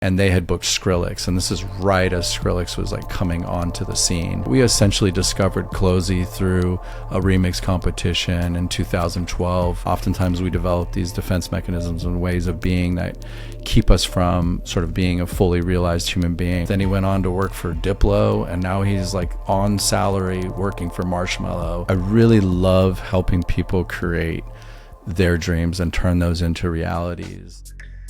and they had booked Skrillex, and this is right as Skrillex was like coming onto the scene. We essentially discovered CloZee through a remix competition in 2012. Oftentimes we develop these defense mechanisms and ways of being that keep us from sort of being a fully realized human being. Then he went on to work for Diplo, and now he's like on salary working for Marshmello. I really love helping people create their dreams and turn those into realities.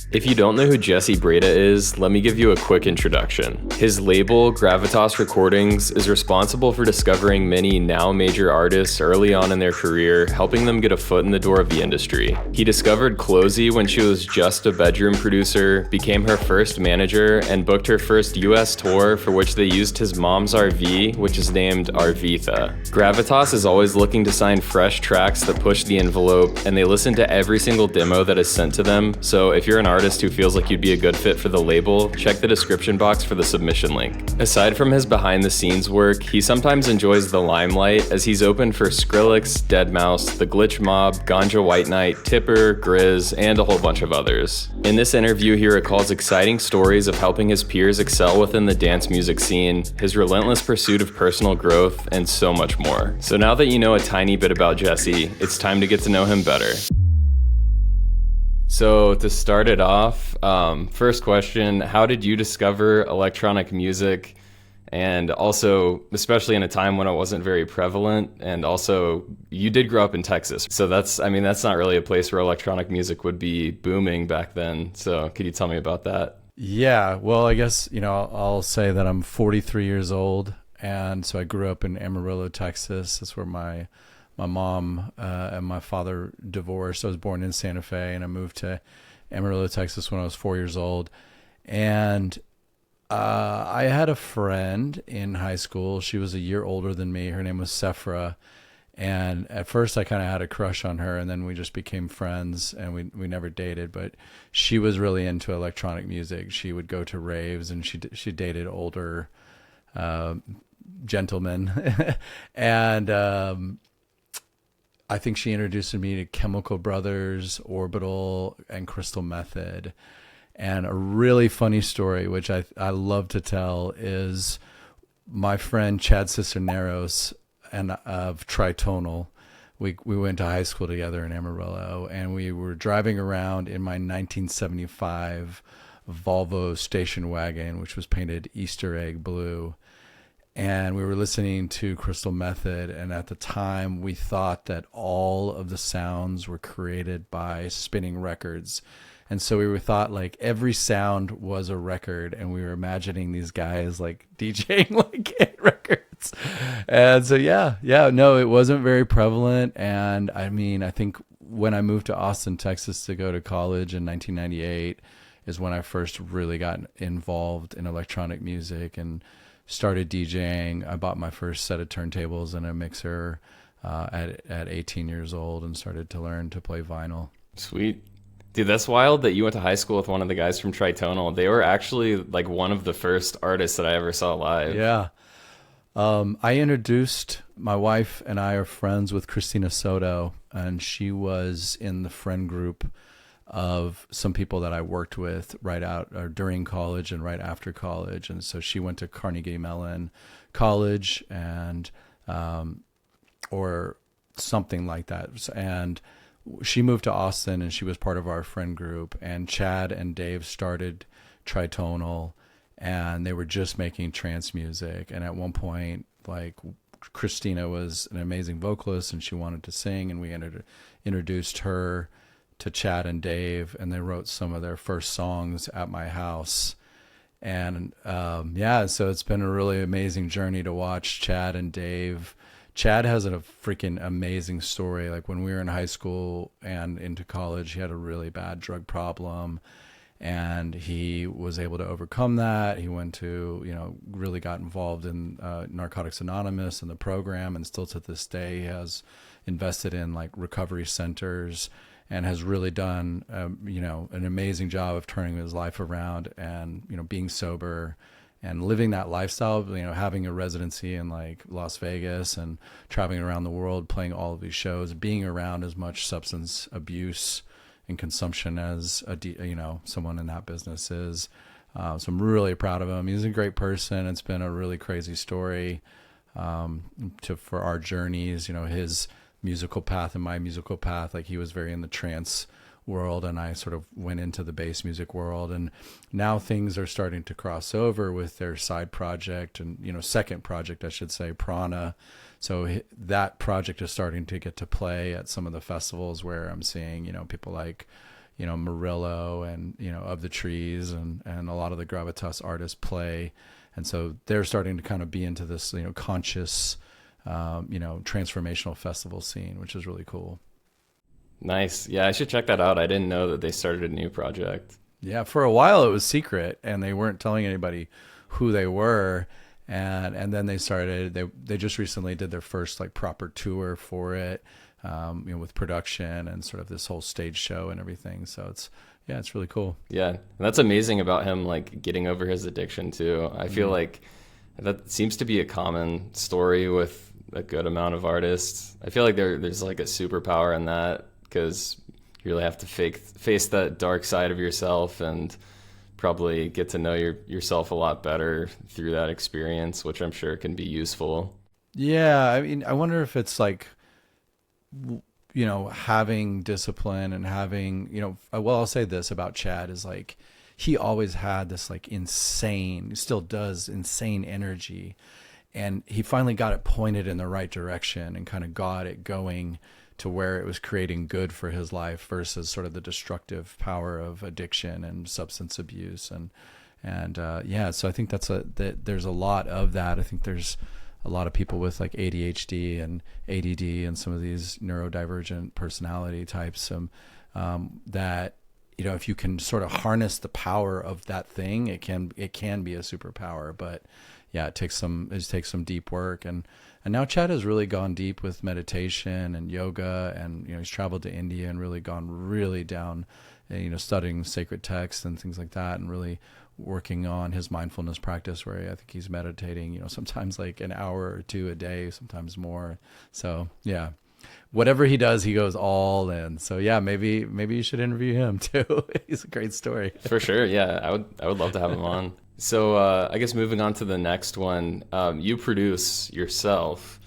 If you don't know who Jesse Brede is, let me give you a quick introduction. His label, Gravitas Recordings, is responsible for discovering many now major artists early on in their career, helping them get a foot in the door of the industry. He discovered CloZee when she was just a bedroom producer, became her first manager, and booked her first US tour, for which they used his mom's RV, which is named Arvitha. Gravitas is always looking to sign fresh tracks that push the envelope, and they listen to every single demo that is sent to them, so if you're an artist who feels like you'd be a good fit for the label, check the description box for the submission link. Aside from his behind the scenes work, he sometimes enjoys the limelight, as he's opened for Skrillex, Deadmau5, The Glitch Mob, Ganja White Knight, Tipper, Grizz, and a whole bunch of others. In this interview, he recalls exciting stories of helping his peers excel within the dance music scene, his relentless pursuit of personal growth, and so much more. So now that you know a tiny bit about Jesse, it's time to get to know him better. So to start it off, first question, how did you discover electronic music? And also, especially in a time when it wasn't very prevalent, and also you did grow up in Texas. So that's not really a place where electronic music would be booming back then. So could you tell me about that? Yeah, well, I guess, I'll say that I'm 43 years old. And so I grew up in Amarillo, Texas. That's where my mom and my father divorced. I was born in Santa Fe, and I moved to Amarillo, Texas when I was 4 years old. And I had a friend in high school. She was a year older than me. Her name was Sephora. And at first I kind of had a crush on her, and then we just became friends, and we never dated. But she was really into electronic music. She would go to raves, and she dated older gentlemen. And I think she introduced me to Chemical Brothers, Orbital, and Crystal Method. And a really funny story, which I love to tell, is my friend Chad Cisneros and of Tritonal. We went to high school together in Amarillo, and we were driving around in my 1975 Volvo station wagon, which was painted Easter egg blue. And we were listening to Crystal Method, and at the time we thought that all of the sounds were created by spinning records. And so we thought like every sound was a record, and we were imagining these guys like DJing like hit records. And so no, it wasn't very prevalent. And I mean, I think when I moved to Austin, Texas to go to college in 1998 is when I first really got involved in electronic music and started DJing. I bought my first set of turntables and a mixer at 18 years old, and started to learn to play vinyl. Sweet. Dude, that's wild that you went to high school with one of the guys from Tritonal. They were actually like one of the first artists that I ever saw live. Yeah. I introduced, my wife and I are friends with Christina Soto, and she was in the friend group of some people that I worked with right out or during college and right after college. And so she went to Carnegie Mellon College and or something like that. And she moved to Austin, and she was part of our friend group. And Chad and Dave started Tritonal, and they were just making trance music. And at one point, like, Christina was an amazing vocalist, and she wanted to sing, and we introduced her to Chad and Dave, and they wrote some of their first songs at my house. And so it's been a really amazing journey to watch Chad and Dave. Chad has a freaking amazing story. Like, when we were in high school and into college, he had a really bad drug problem, and he was able to overcome that. He went to, really got involved in Narcotics Anonymous and the program, and still to this day he has invested in like recovery centers, and has really done, an amazing job of turning his life around and, being sober and living that lifestyle, having a residency in like Las Vegas and traveling around the world, playing all of these shows, being around as much substance abuse and consumption as someone in that business is. So I'm really proud of him. He's a great person. It's been a really crazy story for our journeys, his musical path and my musical path. Like, he was very in the trance world, and I sort of went into the bass music world, and now things are starting to cross over with their side project and second project, I should say, Prana. So that project is starting to get to play at some of the festivals where I'm seeing people like Murillo and Of the Trees and a lot of the Gravitas artists play, and so they're starting to kind of be into this conscious transformational festival scene, which is really cool. Nice. Yeah, I should check that out. I didn't know that they started a new project. Yeah, for a while it was secret, and they weren't telling anybody who they were. And then they started. They just recently did their first like proper tour for it, with production and sort of this whole stage show and everything. So it's really cool. Yeah, and that's amazing about him, like getting over his addiction too. I feel like that seems to be a common story with a good amount of artists. I feel like there's like a superpower in that, because you really have to face that dark side of yourself and probably get to know yourself a lot better through that experience, which I'm sure can be useful. Yeah, I mean, I wonder if it's like, having discipline and having, I'll say this about Chad is like, he always had this like insane, still does, insane energy. And he finally got it pointed in the right direction and kind of got it going to where it was creating good for his life versus sort of the destructive power of addiction and substance abuse. So I think that there's a lot of that. I think there's a lot of people with like ADHD and ADD and some of these neurodivergent personality types that, if you can sort of harness the power of that thing, it can be a superpower. But yeah, it takes some deep work. And now Chad has really gone deep with meditation and yoga, and he's traveled to India and really gone really down, studying sacred texts and things like that, and really working on his mindfulness practice, where I think he's meditating, sometimes like an hour or two a day, sometimes more. So yeah, whatever he does, he goes all in. So yeah, maybe you should interview him too. He's a great story. For sure. Yeah, I would love to have him on. So I guess moving on to the next one, you produce yourself.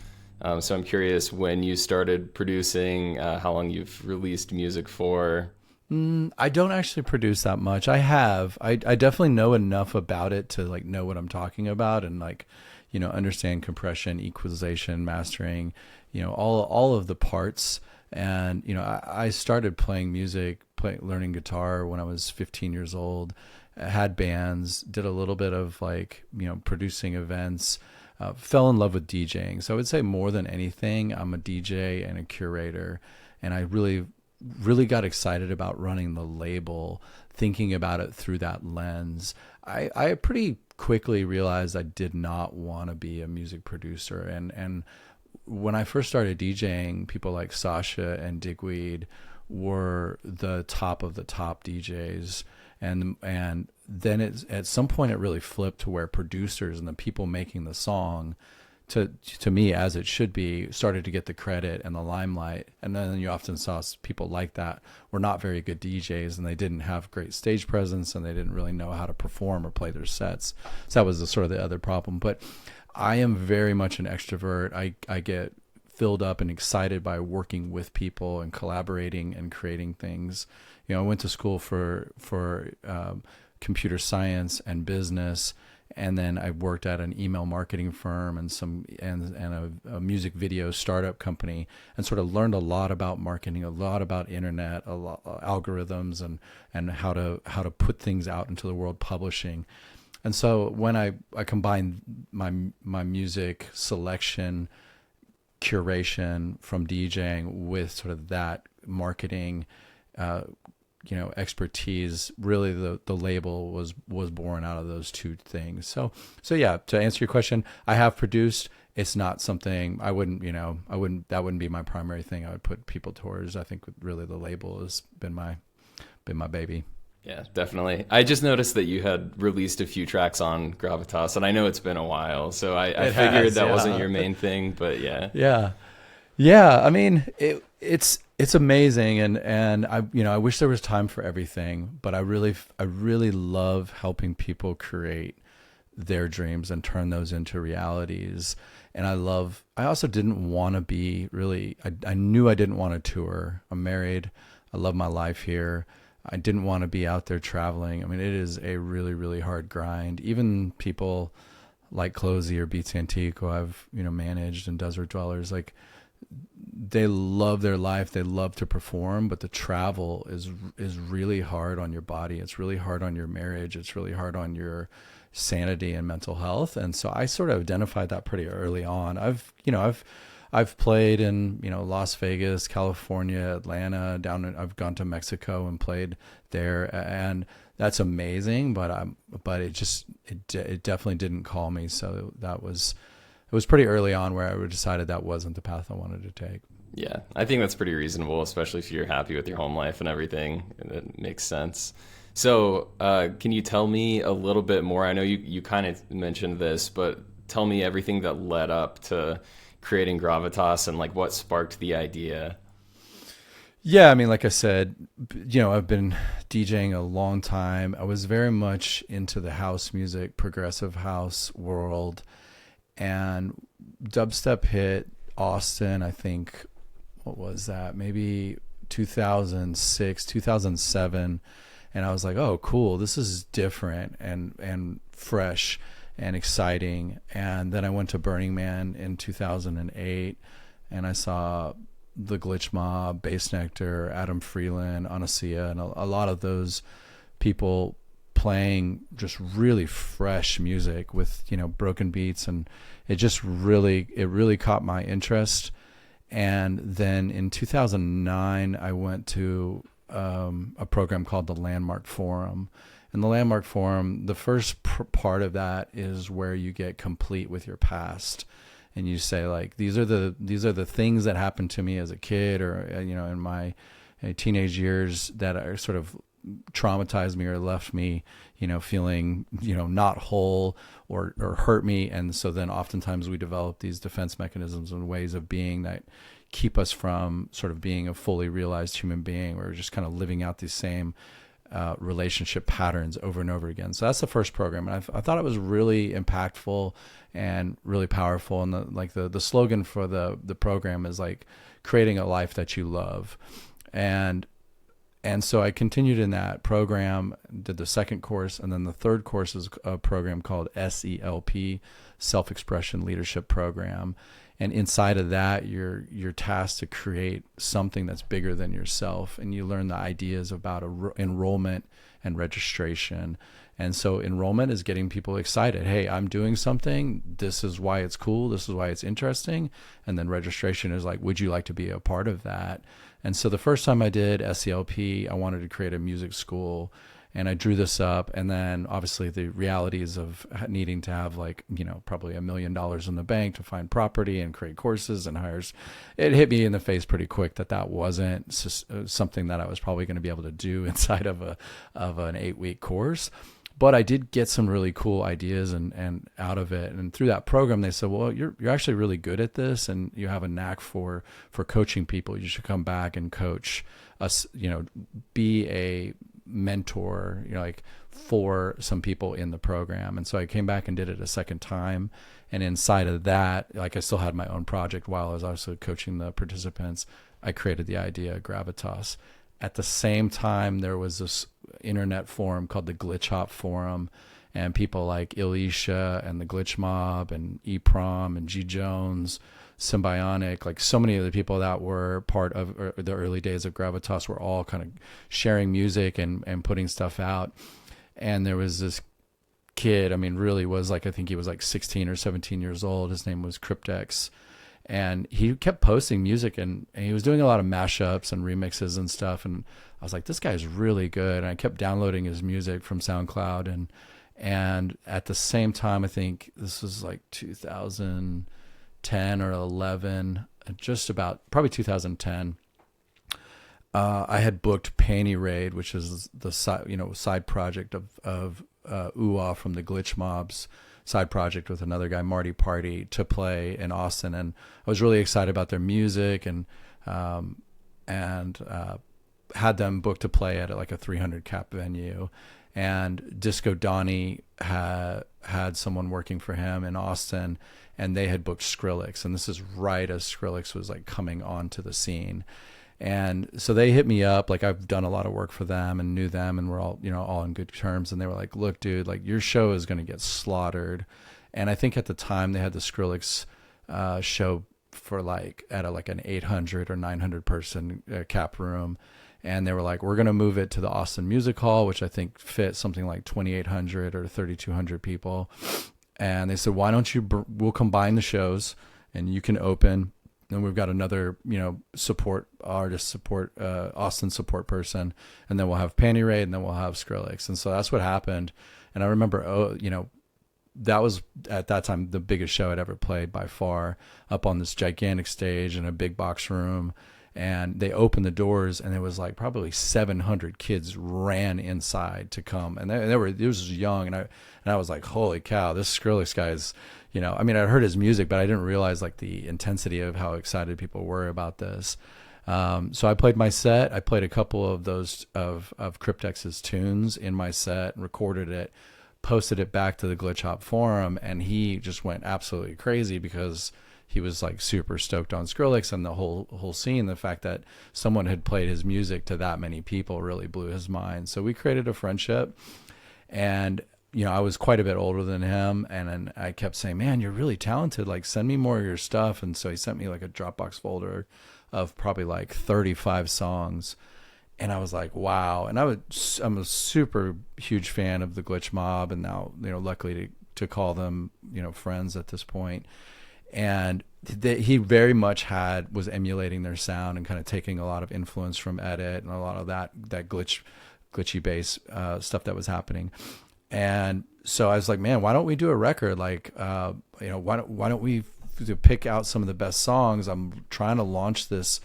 So I'm curious when you started producing, how long you've released music for. I don't actually produce that much. I definitely know enough about it to like know what I'm talking about, and like, understand compression, equalization, mastering, all of the parts. And, I started playing music, learning guitar when I was 15 years old. I had bands, did a little bit of like, producing events, fell in love with DJing. So I would say more than anything, I'm a DJ and a curator. And I really got excited about running the label, thinking about it through that lens. I pretty quickly realized I did not want to be a music producer. And when I first started DJing, people like Sasha and Digweed were the top of the top DJs. And then at some point it really flipped to where producers and the people making the song, to me, as it should be, started to get the credit and the limelight. And then you often saw people like that were not very good DJs, and they didn't have great stage presence, and they didn't really know how to perform or play their sets. So that was sort of the other problem. But I am very much an extrovert. I get filled up and excited by working with people and collaborating and creating things. I went to school for computer science and business, and then I worked at an email marketing firm and a music video startup company, and sort of learned a lot about marketing, a lot about internet, a lot algorithms, and how to put things out into the world, publishing. And so when I combined my music selection, curation from DJing with sort of that marketing expertise, really the label was born out of those two things. So yeah, to answer your question, I have produced. It's not something that wouldn't be my primary thing I would put people towards. I think really the label has been my baby. Yeah, definitely. I just noticed that you had released a few tracks on Gravitas, and I know it's been a while, so I figured that wasn't your main thing, but yeah. Yeah, I mean, it's amazing, and I wish there was time for everything, but I really love helping people create their dreams and turn those into realities. And I also didn't want to be really, I knew I didn't want to tour. I'm married. I love my life here. I didn't want to be out there traveling. I mean, it is a really, really hard grind. Even people like CloZee or Beats Antique, who I've, managed, and Desert Dwellers, like, they love their life. They love to perform, but the travel is really hard on your body. It's really hard on your marriage. It's really hard on your sanity and mental health. And so I sort of identified that pretty early on. I've played in, Las Vegas, California, Atlanta, I've gone to Mexico and played there, and that's amazing. But it definitely didn't call me. So it was pretty early on where I decided that wasn't the path I wanted to take. Yeah, I think that's pretty reasonable, especially if you're happy with your home life and everything. It makes sense. So can you tell me a little bit more? I know you kind of mentioned this, but tell me everything that led up to creating Gravitas and like what sparked the idea. Yeah, I mean, like I said, I've been DJing a long time. I was very much into the house music, progressive house world, and dubstep hit Austin, I think, what was that? Maybe 2006, 2007. And I was like, oh, cool. This is different and fresh and exciting. And then I went to Burning Man in 2008, and I saw the Glitch Mob, Bass Nectar, Adam Freeland, Anasia, and a lot of those people playing just really fresh music with, broken beats. And it really caught my interest. And then in 2009, I went to a program called the Landmark Forum. And the Landmark Forum, the first part of that is where you get complete with your past, and you say, like, these are the things that happened to me as a kid, or in my teenage years, that are sort of traumatized me or left me, feeling, not whole, or hurt me. And so then oftentimes we develop these defense mechanisms and ways of being that keep us from sort of being a fully realized human being. We're just kind of living out these same relationship patterns over and over again. So that's the first program. And I thought it was really impactful and really powerful. And the slogan for the program is like creating a life that you love. And so I continued in that program, did the second course, and then the third course is a program called SELP, Self-Expression Leadership Program. And inside of that, you're tasked to create something that's bigger than yourself, and you learn the ideas about enrollment and registration. And so enrollment is getting people excited. Hey, I'm doing something. This is why it's cool. This is why it's interesting. And then registration is like, would you like to be a part of that? And so the first time I did SELP, I wanted to create a music school, and I drew this up. And then obviously the realities of needing to have probably $1 million in the bank to find property and create courses and hires, it hit me in the face pretty quick that wasn't something that I was probably going to be able to do inside of an 8-week course. But I did get some really cool ideas and out of it. And through that program, they said, well, you're actually really good at this, and you have a knack for coaching people. You should come back and coach us, be a mentor, for some people in the program. And so I came back and did it a second time. And inside of that, I still had my own project while I was also coaching the participants. I created the idea, Gravitas. At the same time, there was this internet forum called the Glitch Hop Forum, and people like Elisha and the Glitch Mob and EPROM and G Jones, Symbionic, like so many of the people that were part of the early days of Gravitas were all kind of sharing music and putting stuff out. And there was this kid, really was I think he was 16 or 17 years old. His name was Cryptex. And he kept posting music, and he was doing a lot of mashups and remixes and stuff. And I was like, this guy's really good. And I kept downloading his music from SoundCloud. And at the same time, I think this was 2010 or 11, just about probably 2010. I had booked Panty Raid, which is the side project of Uwa from the Glitch Mob's side project with another guy, Marty Party, to play in Austin. And I was really excited about their music, and had them booked to play at like a 300 cap venue. And Disco Donnie had someone working for him in Austin, and they had booked Skrillex. And this is right as Skrillex was like coming onto the scene. And so they hit me up, like I've done a lot of work for them and knew them, and we're all, all in good terms. And they were like, look, dude, like your show is going to get slaughtered. And I think at the time they had the Skrillex show for like at like an 800 or 900 person cap room. And they were like, we're going to move it to the Austin Music Hall, which I think fit something like 2,800 or 3,200 people. And they said, why don't we'll combine the shows and you can open. And we've got another, support Austin support person. And then we'll have Panty Raid, and then we'll have Skrillex. And so that's what happened. And I remember, that was at that time the biggest show I'd ever played by far, up on this gigantic stage in a big box room. And they opened the doors, and it was like probably 700 kids ran inside to come, and it was young, and I was like, holy cow, this Skrillex guy is, I mean, I heard his music, but I didn't realize like the intensity of how excited people were about this. So I played my set. I played a couple of those of Cryptex's tunes in my set, and recorded it, posted it back to the Glitch Hop forum, and he just went absolutely crazy because he was like super stoked on Skrillex, and the whole scene. The fact that someone had played his music to that many people really blew his mind. So we created a friendship, and I was quite a bit older than him, and I kept saying, man, you're really talented, like send me more of your stuff. And so he sent me like a Dropbox folder of probably like 35 songs, and I was like, wow. And I'm a super huge fan of the Glitch Mob, and now luckily to call them friends at this point. And he very much was emulating their sound and kind of taking a lot of influence from Edit and a lot of that glitchy bass stuff that was happening. And so I was like, man, why don't we do a record? Like, why don't we pick out some of the best songs? I'm trying to launch this,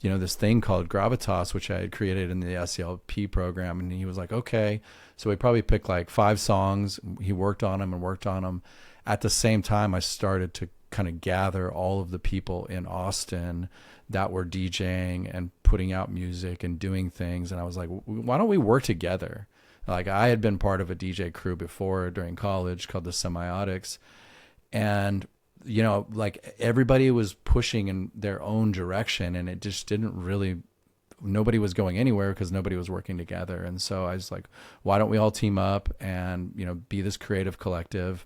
this thing called Gravitas, which I had created in the SELP program. And he was like, okay. So we probably picked like 5 songs. He worked on them. At the same time, I started to kind of gather all of the people in Austin that were DJing and putting out music and doing things. And I was like, why don't we work together? Like, I had been part of a DJ crew before during college called the Semiotics. And, like everybody was pushing in their own direction, and it just nobody was going anywhere because nobody was working together. And so I was like, why don't we all team up and, be this creative collective?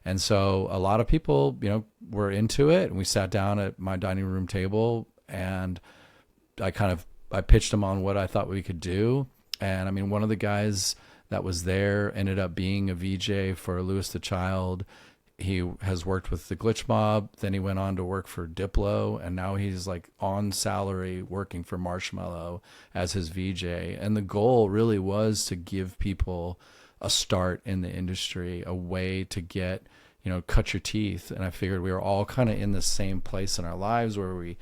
And so a lot of people, were into it, and we sat down at my dining room table, and I pitched them on what I thought we could do. And I mean, one of the guys that was there ended up being a VJ for Louis the Child. He has worked with the Glitch Mob. Then he went on to work for Diplo, and now he's like on salary working for Marshmello as his VJ. And the goal really was to give people a start in the industry, a way to get, cut your teeth. And I figured we were all kind of in the same place in our lives where we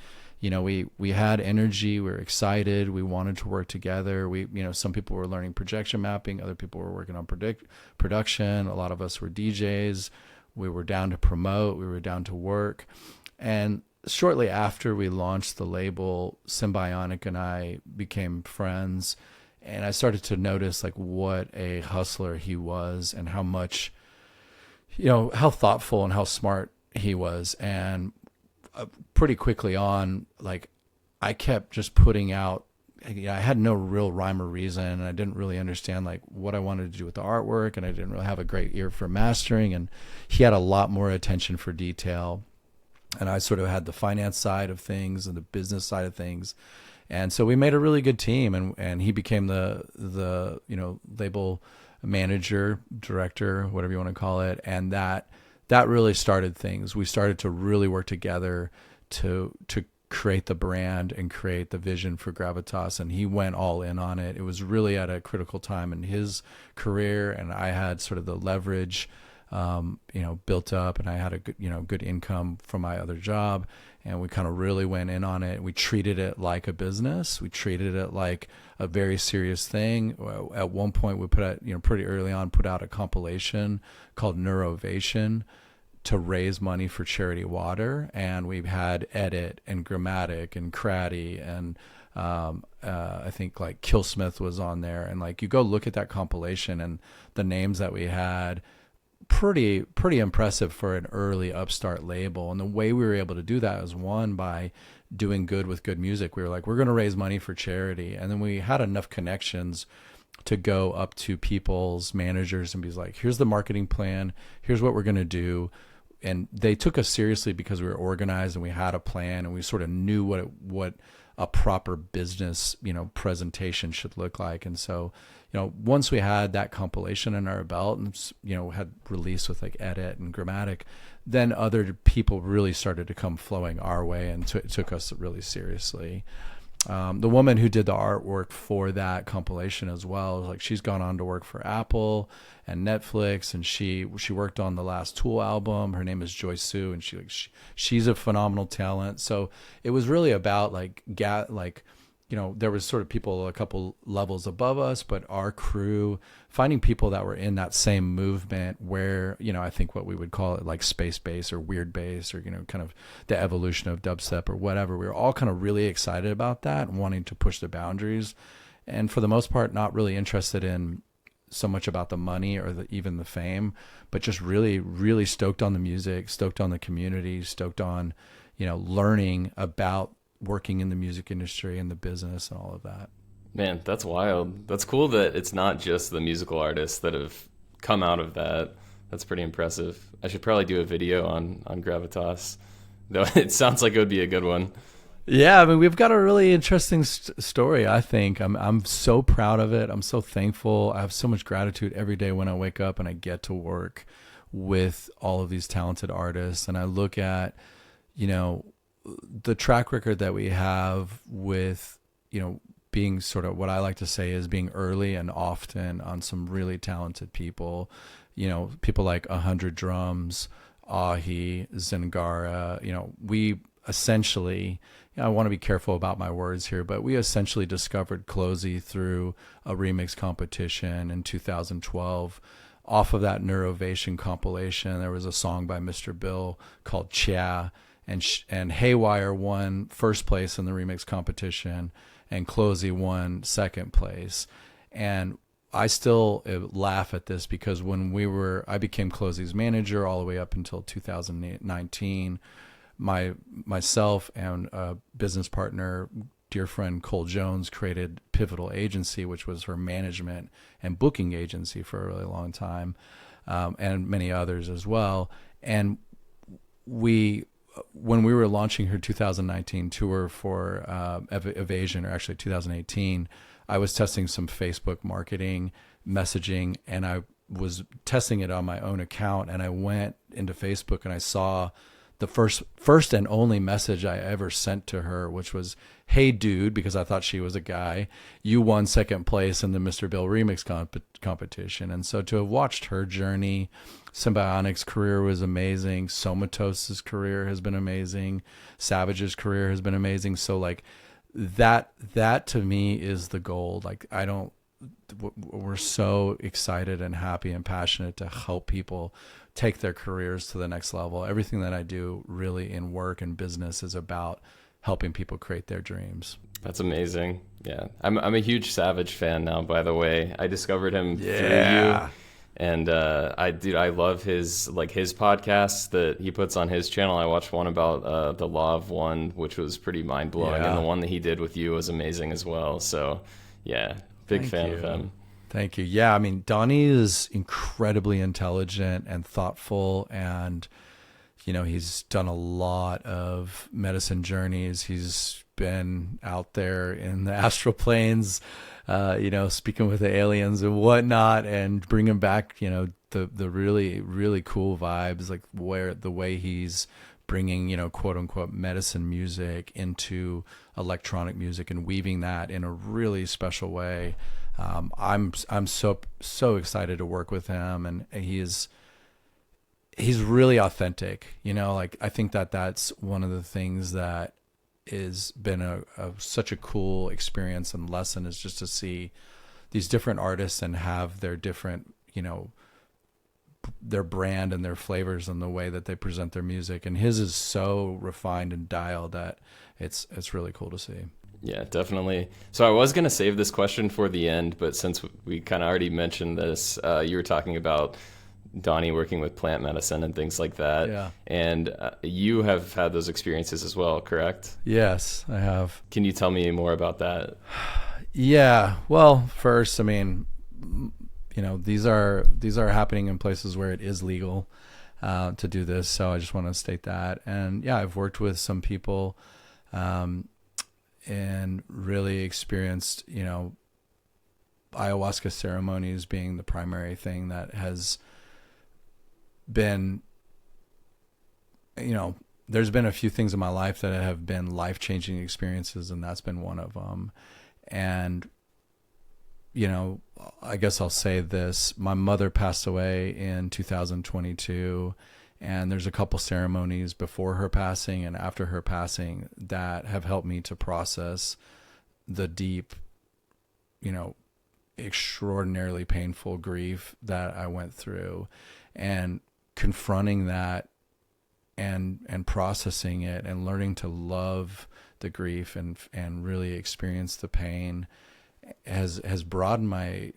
had energy, we were excited, we wanted to work together. Some people were learning projection mapping, other people were working on production. A lot of us were DJs. We were down to promote, we were down to work. And shortly after we launched the label, Symbionic and I became friends. And I started to notice like what a hustler he was, and how much, how thoughtful and how smart he was. And pretty quickly on, like, I kept just putting out, I had no real rhyme or reason, and I didn't really understand like what I wanted to do with the artwork, and I didn't really have a great ear for mastering. And he had a lot more attention for detail, and I sort of had the finance side of things and the business side of things. And so we made a really good team, and he became the label manager, director, whatever you want to call it. And that really started things. We started to really work together to create the brand and create the vision for Gravitas, and he went all in on it. It was really at a critical time in his career, and I had sort of the leverage built up, and I had a good, good income from my other job, and we kind of really went in on it. We treated it like a business. We treated it like a very serious thing. At one point, we put out, pretty early on, put out a compilation called Neurovation to raise money for charity water. And we've had Edit and Grammatic and Cratty and I think like Killsmith was on there. And like, you go look at that compilation and the names that we had, pretty impressive for an early upstart label. And the way we were able to do that was, one, by doing good with good music. We were like, we're going to raise money for charity. And then we had enough connections to go up to people's managers and be like, here's the marketing plan. Here's what we're going to do. And they took us seriously because we were organized and we had a plan, and we sort of knew what a proper business, presentation should look like. And so, once we had that compilation in our belt and, had released with like Edit and Grammatic, then other people really started to come flowing our way and took us really seriously. The woman who did the artwork for that compilation as well, like, she's gone on to work for Apple and Netflix, and she worked on the last Tool album. Her name is Joy Sue, and she's a phenomenal talent. So it was really about there was sort of people a couple levels above us, but our crew, finding people that were in that same movement where, I think what we would call it like space bass or weird bass or, kind of the evolution of dubstep or whatever. We were all kind of really excited about that and wanting to push the boundaries. And for the most part, not really interested in so much about the money or even the fame, but just really, really stoked on the music, stoked on the community, stoked on, learning about working in the music industry and the business and all of that. Man, that's wild. That's cool that it's not just the musical artists that have come out of that. That's pretty impressive. I should probably do a video on Gravitas, though it sounds like it would be a good one. Yeah, I mean, we've got a really interesting story, I think. I'm so proud of it. I'm so thankful. I have so much gratitude every day when I wake up and I get to work with all of these talented artists. And I look at, the track record that we have with, being sort of what I like to say is being early and often on some really talented people, people like 100 Drums, Ahi, Zingara, we essentially, I want to be careful about my words here, but we essentially discovered CloZee through a remix competition in 2012. Off of that Neurovation compilation, there was a song by Mr. Bill called Chia, and Haywire won first place in the remix competition, and CloZee won second place. And I still laugh at this because I became CloZee's manager all the way up until 2019. Myself and a business partner, dear friend Cole Jones, created Pivotal Agency, which was her management and booking agency for a really long time, and many others as well. And when we were launching her 2019 tour for Evasion, or actually 2018, I was testing some Facebook marketing messaging, and I was testing it on my own account. And I went into Facebook and I saw the first and only message I ever sent to her, which was, "Hey dude," because I thought she was a guy, "you won second place in the Mr. Bill remix competition." And so to have watched her journey, Symbionic's career was amazing. Somato's career has been amazing. Savage's career has been amazing. So like that to me is the goal. Like we're so excited and happy and passionate to help people take their careers to the next level. Everything that I do really in work and business is about helping people create their dreams. That's amazing. Yeah. I'm a huge Savage fan now, by the way. I discovered him through you. And I love his podcasts that he puts on his channel. I watched one about the Law of One, which was pretty mind-blowing. Yeah. And the one that he did with you was amazing as well. So, yeah, big fan of him. Thank you. Yeah, I mean, Donnie is incredibly intelligent and thoughtful, and he's done a lot of medicine journeys. He's been out there in the astral planes, speaking with the aliens and whatnot, and bringing back, the really, really cool vibes, like the way he's bringing, quote unquote, medicine music into electronic music and weaving that in a really special way. I'm so excited to work with him, and he's really authentic, like I think that that's one of the things that has been such a cool experience and lesson, is just to see these different artists and have their different, their brand and their flavors and the way that they present their music. And his is so refined and dialed that it's really cool to see. Yeah, definitely. So I was going to save this question for the end, but since we kind of already mentioned this, you were talking about Donnie working with plant medicine and things like that. Yeah. And you have had those experiences as well, correct? Yes, I have. Can you tell me more about that? Yeah. Well, first, I mean, these are happening in places where it is legal to do this. So I just want to state that. And yeah, I've worked with some people and really experienced, ayahuasca ceremonies being the primary thing that has been, there's been a few things in my life that have been life-changing experiences, and that's been one of them. And, I guess I'll say this. My mother passed away in 2022, and there's a couple ceremonies before her passing and after her passing that have helped me to process the deep, extraordinarily painful grief that I went through, and confronting that and processing it and learning to love the grief and really experience the pain has broadened my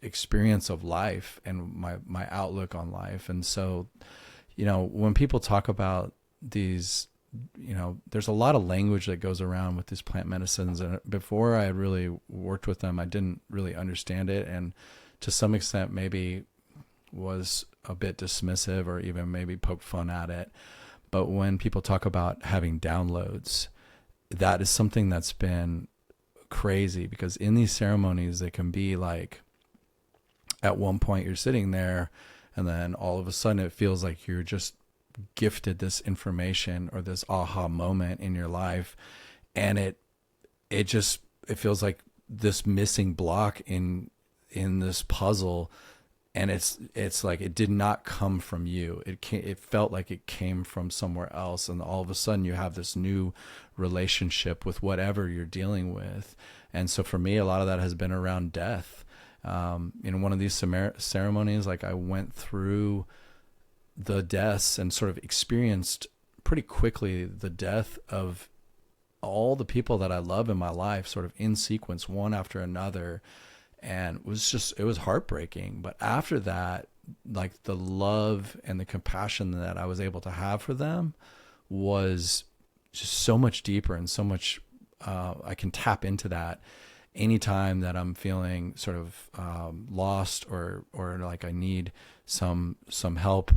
experience of life and my outlook on life. And so, when people talk about these, there's a lot of language that goes around with these plant medicines. And before I had really worked with them, I didn't really understand it. And to some extent, maybe was a bit dismissive or even maybe poke fun at it. But when people talk about having downloads, that is something that's been crazy, because in these ceremonies, they can be like, at one point you're sitting there and then all of a sudden it feels like you're just gifted this information or this aha moment in your life. And it feels like this missing block in this puzzle. And it's like it did not come from you. It felt like it came from somewhere else. And all of a sudden you have this new relationship with whatever you're dealing with. And so for me, a lot of that has been around death. In one of these ceremonies, like I went through the deaths and sort of experienced pretty quickly the death of all the people that I love in my life, sort of in sequence, one after another. And it was heartbreaking. But after that, like the love and the compassion that I was able to have for them was just so much deeper and so much, I can tap into that anytime that I'm feeling sort of lost or like I need some help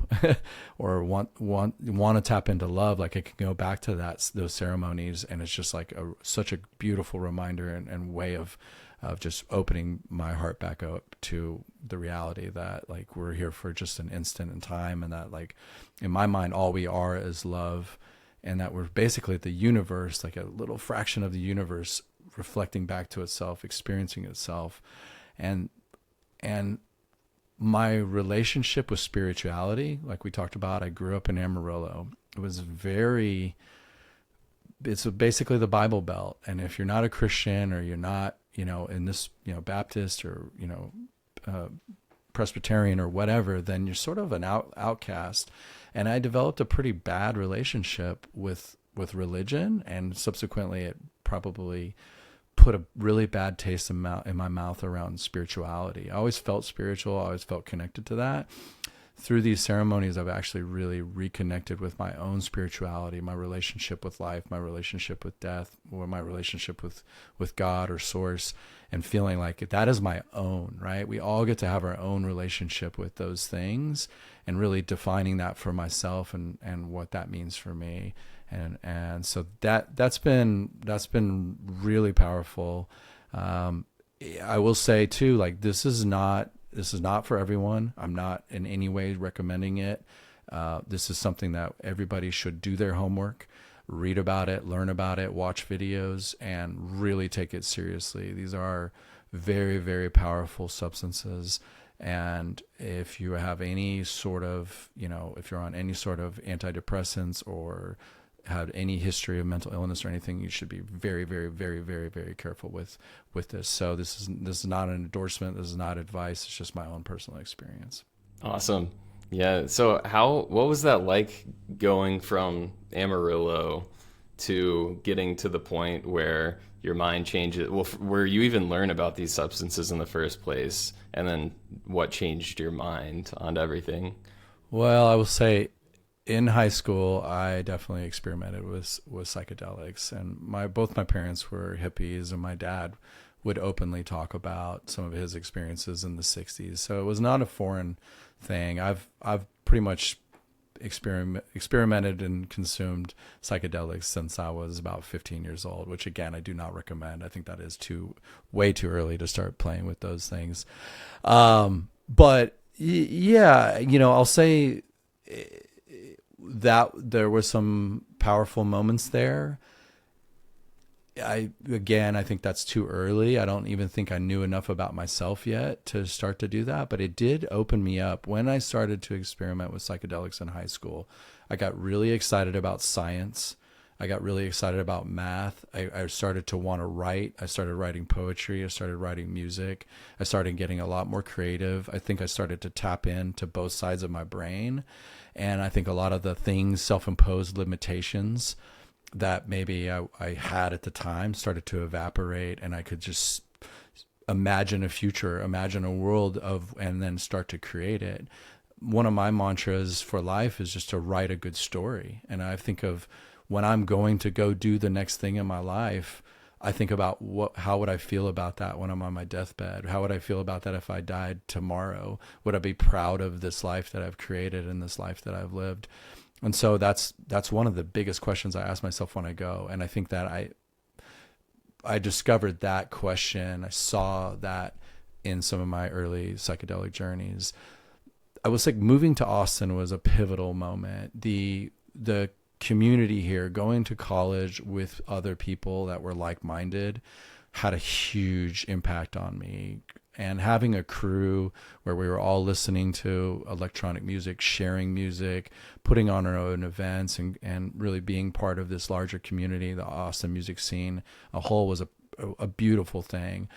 or want to tap into love. Like I can go back to those ceremonies, and it's just like such a beautiful reminder and way of just opening my heart back up to the reality that like we're here for just an instant in time, and that like in my mind all we are is love, and that we're basically the universe, like a little fraction of the universe reflecting back to itself, experiencing itself. And my relationship with spirituality, like we talked about, I grew up in Amarillo. It's basically the Bible Belt. And if you're not a Christian or you're not, in this, Baptist or, Presbyterian or whatever, then you're sort of an outcast. And I developed a pretty bad relationship with religion, and subsequently it probably put a really bad taste in my mouth around spirituality. I always felt spiritual. I always felt connected to that. Through these ceremonies, I've actually really reconnected with my own spirituality, my relationship with life, my relationship with death, or my relationship with God or source, and feeling like that is my own, right? We all get to have our own relationship with those things, and really defining that for myself and what that means for me. And so that's been really powerful. I will say too, like this is not for everyone. I'm not in any way recommending it. This is something that everybody should do their homework, read about it, learn about it, watch videos, and really take it seriously. These are very, very powerful substances. And if you have any sort of, if you're on any sort of antidepressants or had any history of mental illness or anything, you should be very, very, very, very, very careful with this. So this is not an endorsement. This is not advice. It's just my own personal experience. Awesome. Yeah. So what was that like going from Amarillo to getting to the point where your mind changes, where you even learn about these substances in the first place, and then what changed your mind on everything? Well, I will say in high school, I definitely experimented with psychedelics, and both my parents were hippies, and my dad would openly talk about some of his experiences in the 60s. So it was not a foreign thing. I've pretty much experimented and consumed psychedelics since I was about 15 years old, which again, I do not recommend. I think that is way too early to start playing with those things. But yeah, I'll say that there were some powerful moments there. I think that's too early. I don't even think I knew enough about myself yet to start to do that, but it did open me up. When I started to experiment with psychedelics in high school, I got really excited about science. I got really excited about math. I started to want to write. I started writing poetry. I started writing music. I started getting a lot more creative. I think I started to tap into both sides of my brain. And I think a lot of the things, self-imposed limitations that maybe I had at the time started to evaporate, and I could just imagine a future, imagine a world and then start to create it. One of my mantras for life is just to write a good story. And I think of when I'm going to go do the next thing in my life, I think about how would I feel about that when I'm on my deathbed? How would I feel about that if I died tomorrow? Would I be proud of this life that I've created and this life that I've lived? And so that's one of the biggest questions I ask myself when I go. And I think that I discovered that question. I saw that in some of my early psychedelic journeys. I was like, moving to Austin was a pivotal moment. The community here, going to college with other people that were like-minded, had a huge impact on me. And having a crew where we were all listening to electronic music, sharing music, putting on our own events, and really being part of this larger community, the Austin music scene, a whole was a beautiful thing.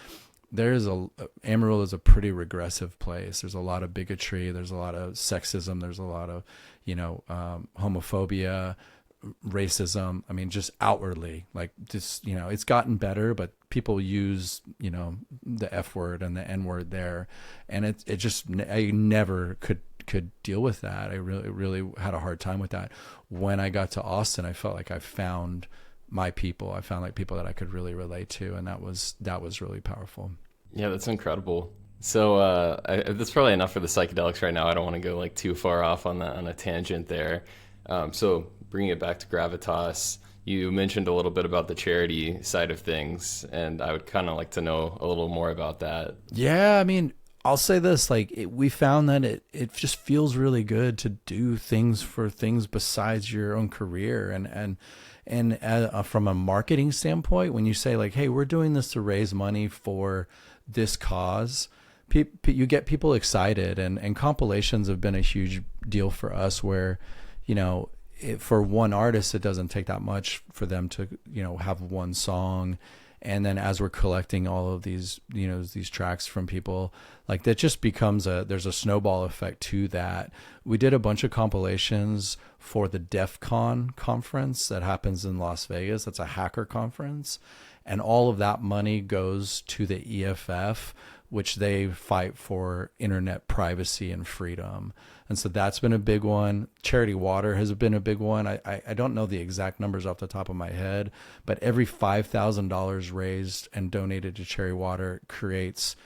Amarillo is a pretty regressive place. There's a lot of bigotry. There's a lot of sexism. There's a lot of, homophobia, racism. I mean, just outwardly, like just, it's gotten better, but people use, the F word and the N word there. And it just, I never could deal with that. I really had a hard time with that. When I got to Austin, I felt like I found my people. I found like people that I could really relate to. And that was really powerful. Yeah, that's incredible. So that's probably enough for the psychedelics right now. I don't want to go like too far off on a tangent there. So bringing it back to Gravitas, you mentioned a little bit about the charity side of things, and I would kind of like to know a little more about that. Yeah, I mean, I'll say this, we found that it just feels really good to do things besides your own career. And from a marketing standpoint, when you say like, hey, we're doing this to raise money for this cause, you get people excited, and compilations have been a huge deal for us where, for one artist, it doesn't take that much for them to, have one song. And then as we're collecting all of these, these tracks from people, like that just becomes there's a snowball effect to that. We did a bunch of compilations for the DEF CON conference that happens in Las Vegas. That's a hacker conference. And all of that money goes to the EFF, which they fight for internet privacy and freedom. And so that's been a big one. Charity Water has been a big one. I don't know the exact numbers off the top of my head, but every $5,000 raised and donated to Charity Water creates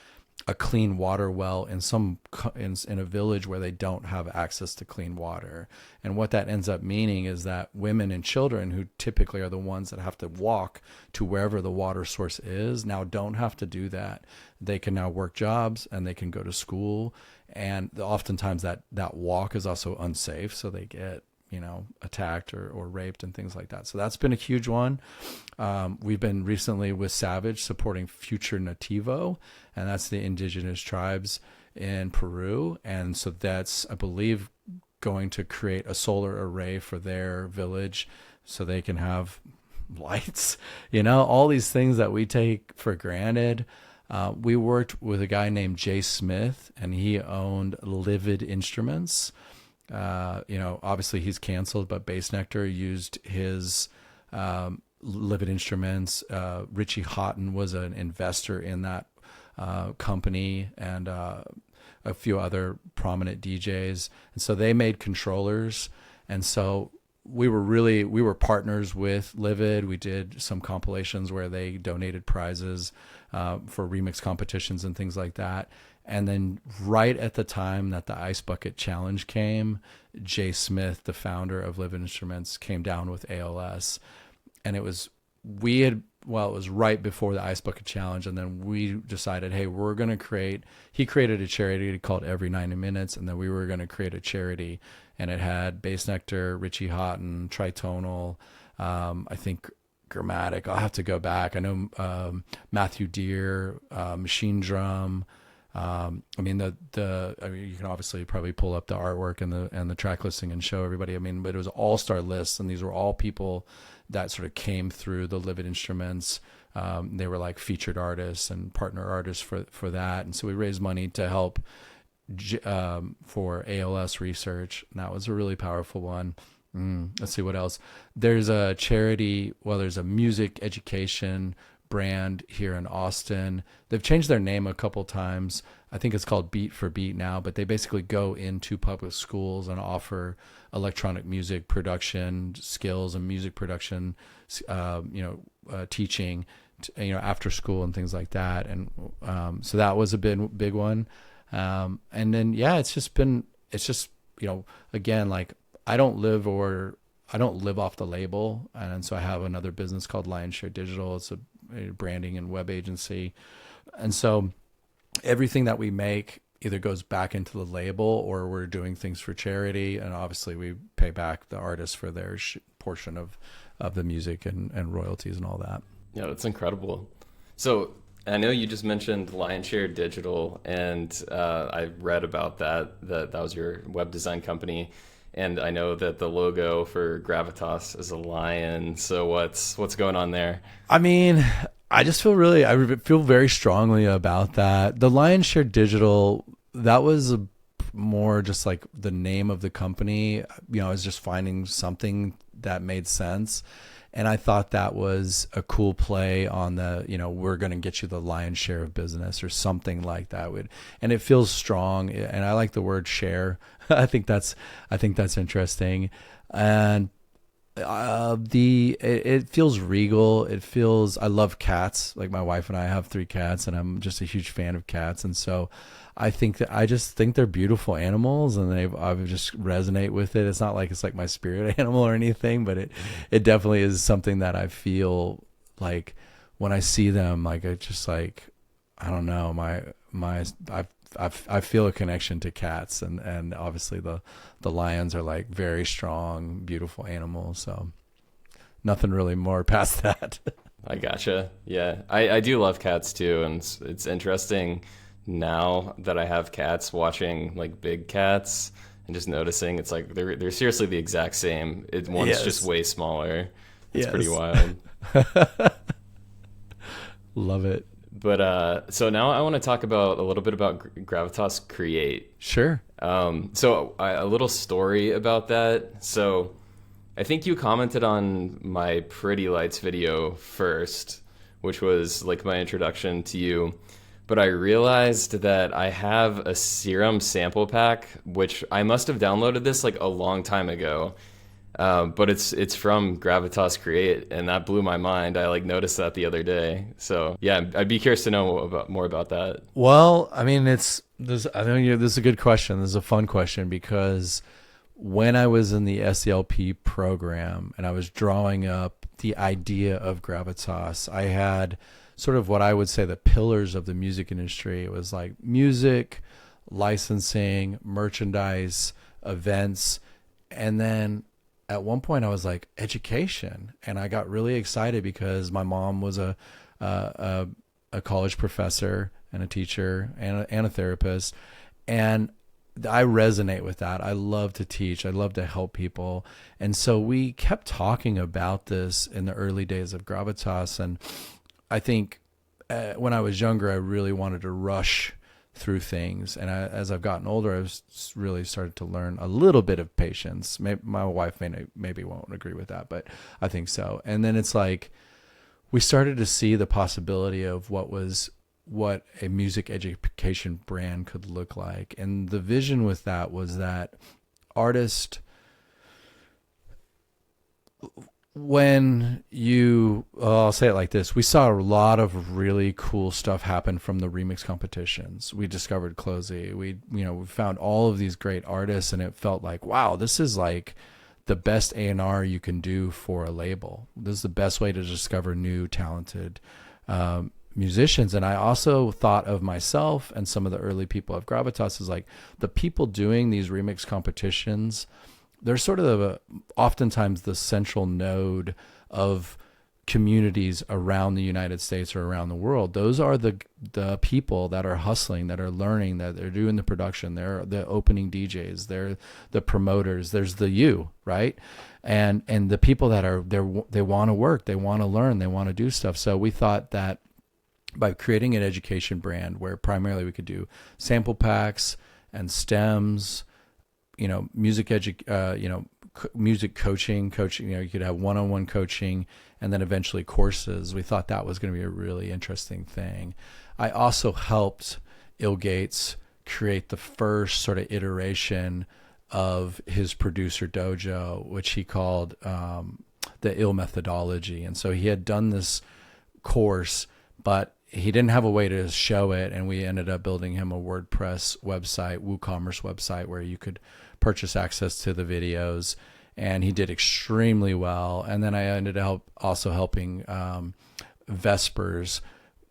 a clean water well in a village where they don't have access to clean water. And what that ends up meaning is that women and children, who typically are the ones that have to walk to wherever the water source is, now don't have to do that. They can now work jobs and they can go to school. And oftentimes that walk is also unsafe, so they get attacked or raped and things like that. So that's been a huge one. We've been recently with Savage supporting Future Nativo, and that's the indigenous tribes in Peru. And so that's, I believe, going to create a solar array for their village so they can have lights, all these things that we take for granted. We worked with a guy named Jay Smith, and he owned Livid Instruments. Obviously he's canceled, but Bass Nectar used his Livid Instruments. Richie Houghton was an investor in that company, and a few other prominent DJs. And so they made controllers. And so we were partners with Livid. We did some compilations where they donated prizes for remix competitions and things like that. And then right at the time that the Ice Bucket Challenge came, Jay Smith, the founder of Livid Instruments, came down with ALS. And it was right before the Ice Bucket Challenge. And then we decided, hey, he created a charity called Every 90 Minutes. And then we were going to create a charity. And it had Bass Nectar, Richie Houghton, Tritonal, I think Grammatic. I'll have to go back. I know Matthew Deere, Machine Drum. You can obviously probably pull up the artwork and the track listing and show everybody. But it was all-star lists, and these were all people that sort of came through the Livid Instruments. They were like featured artists and partner artists for that. And so we raised money to help for ALS research. And that was a really powerful one. Let's see what else. There's a charity, there's a music education brand here in Austin. They've changed their name a couple times. I think it's called Beat for Beat now, but they basically go into public schools and offer electronic music production skills and music production, teaching, after school and things like that. And so that was a big one. And then, it's just, again, like I don't live off the label. And so I have another business called LionShare Digital. It's a branding and web agency. And so everything that we make either goes back into the label or we're doing things for charity. And obviously we pay back the artists for their portion of the music and royalties and all that. Yeah, that's incredible. So I know you just mentioned LionShare Digital, and I read about that was your web design company. And I know that the logo for Gravitas is a lion. So what's going on there? I just I feel very strongly about that. The LionShare Digital, that was more just like the name of the company. I was just finding something that made sense. And I thought that was a cool play on the, we're going to get you the lion's share of business or something like that. And it feels strong. And I like the word share. I think that's interesting. And it feels regal. I love cats. Like my wife and I have 3 cats, and I'm just a huge fan of cats. And so I just think they're beautiful animals, and I just resonate with it. It's not like it's like my spirit animal or anything, but it definitely is something that I feel like when I see them, like I just like, I don't know, I feel a connection to cats, and obviously the lions are like very strong, beautiful animals. So nothing really more past that. I gotcha. Yeah, I do love cats too, and it's interesting now that I have cats, watching like big cats and just noticing it's like they're seriously the exact same. One's just way smaller. It's pretty wild. Love it. But so now I want to talk about a little bit about Gravitas Create. Sure. So a little story about that. So I think you commented on my Pretty Lights video first, which was like my introduction to you. But I realized that I have a serum sample pack, which I must have downloaded this like a long time ago. But it's from Gravitas Create, and that blew my mind. I like noticed that the other day. So yeah, I'd be curious to know more about that. Well, I think this is a good question. This is a fun question because when I was in the SELP program and I was drawing up the idea of Gravitas, I had sort of what I would say the pillars of the music industry. It was like music, licensing, merchandise, events, and then at one point I was like education, and I got really excited because my mom was a college professor and a teacher and a therapist, And I resonate with that. I love to teach. I love to help people. And so we kept talking about this in the early days of Gravitas. And I think when I was younger, I really wanted to rush through things. And as I've gotten older, I've really started to learn a little bit of patience. My wife maybe won't agree with that, but I think so. And then it's like we started to see the possibility of what a music education brand could look like. And the vision with that was that artists, I'll say it like this, we saw a lot of really cool stuff happen from the remix competitions. We discovered CloZee. We found all of these great artists, and it felt like, wow, this is like the best A&R you can do for a label. This is the best way to discover new talented musicians. And I also thought of myself and some of the early people of Gravitas as like the people doing these remix competitions. They're sort of oftentimes the central node of communities around the United States or around the world. Those are the people that are hustling, that are learning, that they're doing the production. They're the opening DJs. They're the promoters. There's right? And the people that are there, they want to work, they want to learn, they want to do stuff. So we thought that by creating an education brand where primarily we could do sample packs and stems, music music coaching, you could have one-on-one coaching and then eventually courses. We thought that was going to be a really interesting thing. I also helped Il Gates create the first sort of iteration of his producer dojo, which he called the Il methodology. And so he had done this course, but he didn't have a way to show it, and we ended up building him a WordPress website, WooCommerce website, where you could purchase access to the videos, and he did extremely well. And then I ended up also helping Vespers,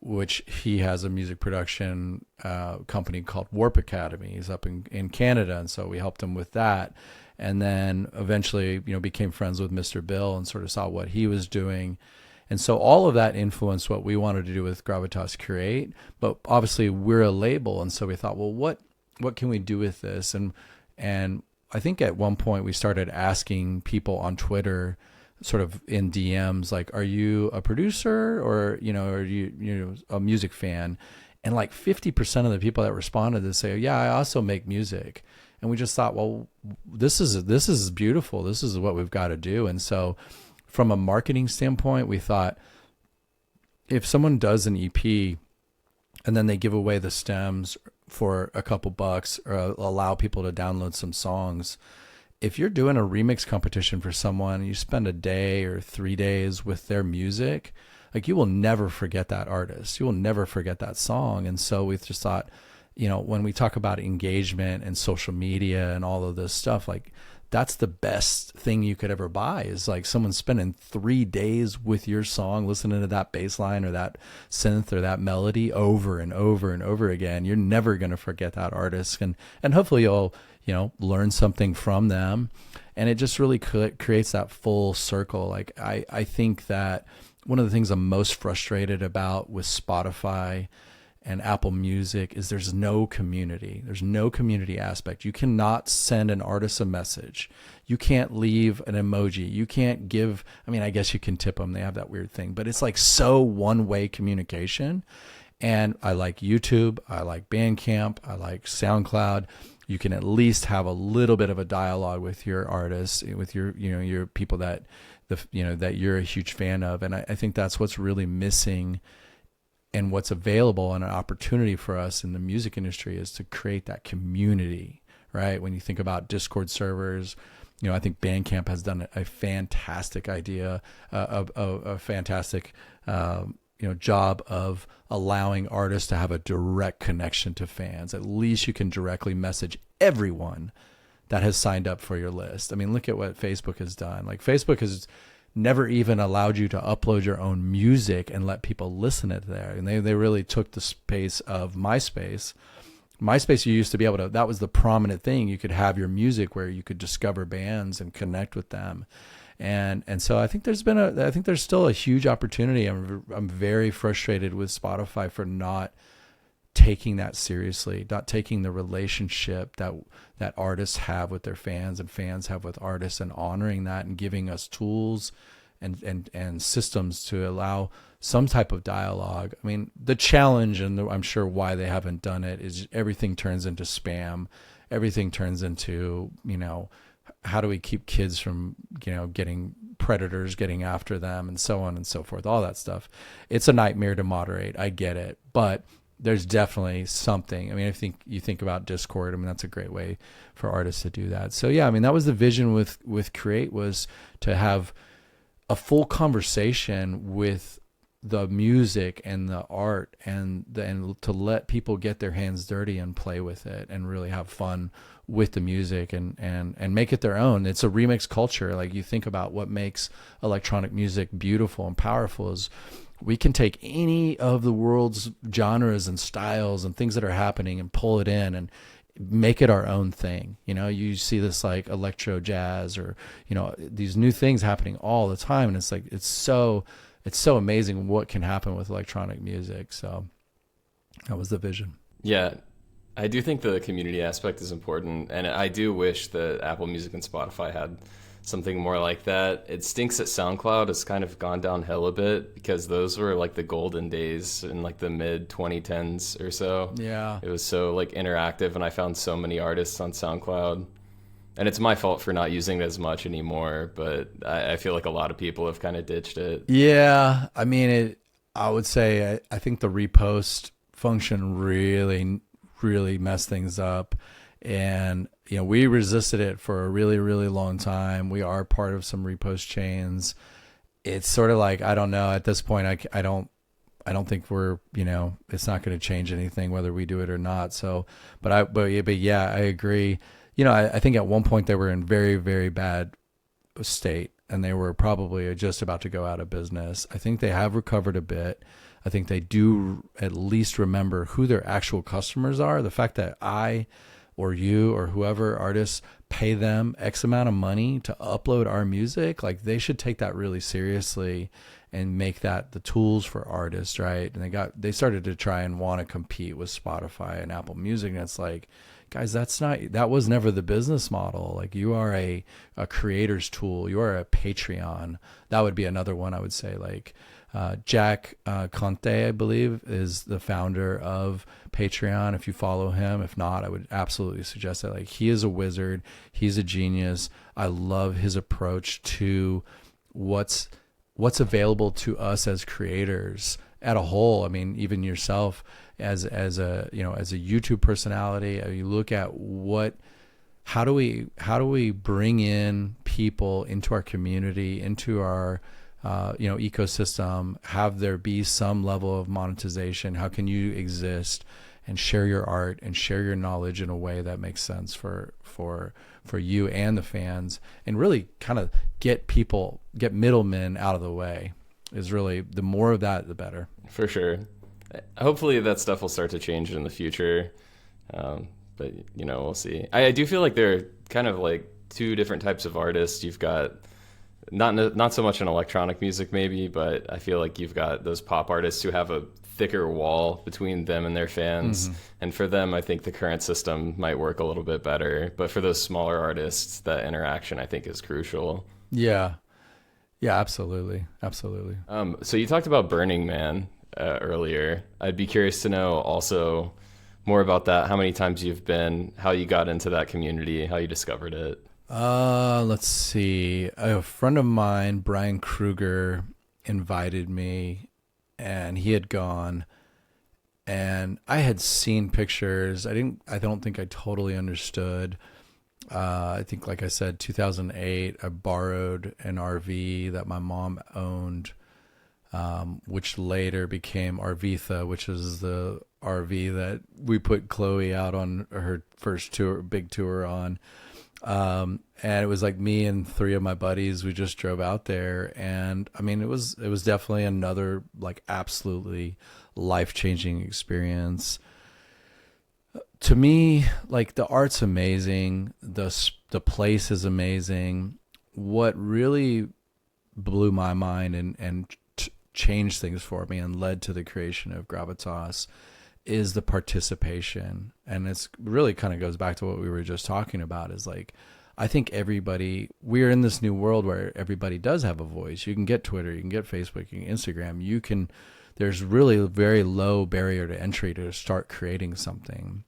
which he has a music production company called Warp Academy. He's up in Canada, and so we helped him with that. And then eventually, became friends with Mr. Bill and sort of saw what he was doing. And so all of that influenced what we wanted to do with Gravitas Create. But obviously we're a label, and so we thought, well, what can we do with this? And I think at one point we started asking people on Twitter, sort of in DMs, like, are you a producer or are you a music fan? And like 50% of the people that responded to say, yeah, I also make music. And we just thought, well, this is beautiful. This is what we've got to do. And so from a marketing standpoint, we thought if someone does an EP and then they give away the stems for a couple bucks or allow people to download some songs, if you're doing a remix competition for someone, you spend a day or 3 days with their music, like you will never forget that artist. You will never forget that song. And so we just thought, when we talk about engagement and social media and all of this stuff, like that's the best thing you could ever buy, is like someone spending 3 days with your song, listening to that bass line or that synth or that melody over and over and over again. You're never going to forget that artist. And hopefully you'll, learn something from them. And it just really creates that full circle. Like I think that one of the things I'm most frustrated about with Spotify and Apple Music is there's no community. There's no community aspect. You cannot send an artist a message. You can't leave an emoji. You can't give, I guess you can tip them. They have that weird thing, but it's like so one-way communication. And I like YouTube. I like Bandcamp. I like SoundCloud. You can at least have a little bit of a dialogue with your artists, with your people that that you're a huge fan of. And I think that's what's really missing. And what's available and an opportunity for us in the music industry is to create that community, right? When you think about Discord servers, I think Bandcamp has done a fantastic idea, a fantastic, job of allowing artists to have a direct connection to fans. At least you can directly message everyone that has signed up for your list. Look at what Facebook has done. Like Facebook has never even allowed you to upload your own music and let people listen to it there. And they really took the space of MySpace. MySpace, you used to be able to, that was the prominent thing. You could have your music where you could discover bands and connect with them. And so I think there's still a huge opportunity. I'm very frustrated with Spotify for not taking that seriously, not taking the relationship that artists have with their fans and fans have with artists, and honoring that and giving us tools and systems to allow some type of dialogue. I mean, the challenge, and I'm sure why they haven't done it, is everything turns into spam. Everything turns into, how do we keep kids from, getting predators getting after them, and so on and so forth, all that stuff. It's a nightmare to moderate. I get it. But there's definitely something. I mean, I think you think about Discord. I mean, that's a great way for artists to do that. So yeah, I mean, that was the vision with Create, was to have a full conversation with the music and the art, and to let people get their hands dirty and play with it and really have fun with the music and make it their own. It's a remix culture. Like, you think about what makes electronic music beautiful and powerful is we can take any of the world's genres and styles and things that are happening and pull it in and make it our own thing. You see this like electro jazz or, these new things happening all the time. And it's like, it's so amazing what can happen with electronic music. So that was the vision. Yeah. I do think the community aspect is important. And I do wish that Apple Music and Spotify had something more like that. It stinks that SoundCloud has kind of gone downhill a bit, because those were like the golden days in like the mid 2010s or so. Yeah. It was so like interactive, and I found so many artists on SoundCloud. And it's my fault for not using it as much anymore, but I feel like a lot of people have kind of ditched it. Yeah. I mean, I would say, I think the repost function really, really messed things up. And, we resisted it for a really, really long time. We are part of some repost chains. It's sort of like, I don't know, at this point, I don't think we're, it's not going to change anything whether we do it or not. So, but yeah, I agree. I think at one point they were in very, very bad state, and they were probably just about to go out of business. I think they have recovered a bit. I think they do at least remember who their actual customers are. The fact that I or you or whoever artists pay them X amount of money to upload our music, like, they should take that really seriously and make that the tools for artists, right? And they started to try and want to compete with Spotify and Apple Music, and it's like, guys, that was never the business model. Like, you are a creator's tool. You are a Patreon. That would be another one I would say. Like, Jack Conte, I believe, is the founder of Patreon. If you follow him, if not, I would absolutely suggest that. Like, he is a wizard. He's a genius. I love his approach to what's available to us as creators at a whole. I mean, even yourself as a YouTube personality, you look at how do we bring in people into our community, into our ecosystem, have there be some level of monetization? How can you exist and share your art and share your knowledge in a way that makes sense for you and the fans, and really kind of get middlemen out of the way? Is really, the more of that, the better. For sure. Hopefully that stuff will start to change in the future. But we'll see. I do feel like there are kind of like two different types of artists. You've got not so much in electronic music maybe, but I feel like you've got those pop artists who have a thicker wall between them and their fans. Mm-hmm. And for them, I think the current system might work a little bit better. But for those smaller artists, that interaction, I think, is crucial. Yeah. Yeah, absolutely. Absolutely. So you talked about Burning Man earlier. I'd be curious to know also more about that, how many times you've been, how you got into that community, how you discovered it. Let's see. A friend of mine, Brian Kruger, invited me, and he had gone, and I had seen pictures. I don't think I totally understood. I think, like I said, 2008, I borrowed an RV that my mom owned, which later became Arvitha, which is the RV that we put Chloe out on her first big tour on. And it was like me and three of my buddies. We just drove out there, and I mean, it was definitely another like absolutely life-changing experience. To me, like, the art's amazing. The place is amazing. What really blew my mind and changed things for me and led to the creation of Gravitas is the participation. And it's really kind of goes back to what we were just talking about, is like, I think we're in this new world where everybody does have a voice. You can get Twitter, you can get Facebook, you can Instagram, there's really a very low barrier to entry to start creating something.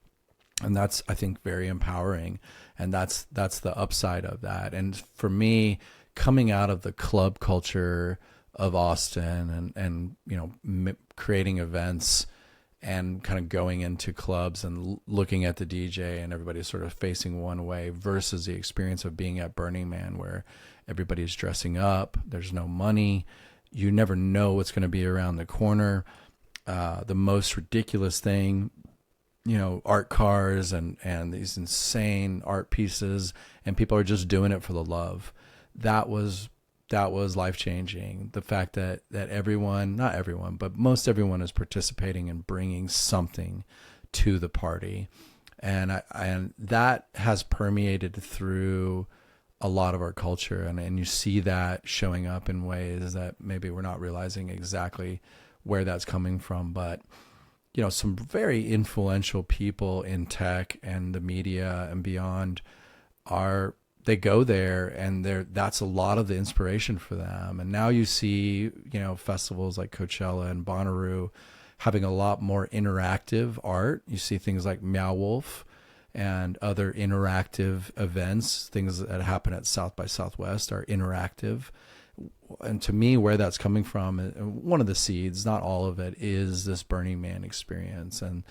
And that's, I think, very empowering. And that's the upside of that. And for me, coming out of the club culture of Austin and creating events and kind of going into clubs and looking at the DJ and everybody sort of facing one way, versus the experience of being at Burning Man where everybody's dressing up, there's no money, you never know what's going to be around the corner. The most ridiculous thing, art cars and these insane art pieces, and people are just doing it for the love. That was life-changing. The fact that everyone, not everyone, but most everyone is participating and bringing something to the party. And that has permeated through a lot of our culture. And you see that showing up in ways that maybe we're not realizing exactly where that's coming from. But, some very influential people in tech and the media and beyond they go there, and that's a lot of the inspiration for them. And now you see, festivals like Coachella and Bonnaroo having a lot more interactive art. You see things like Meow Wolf and other interactive events. Things that happen at South by Southwest are interactive. And to me, where that's coming from, one of the seeds, not all of it, is this Burning Man experience and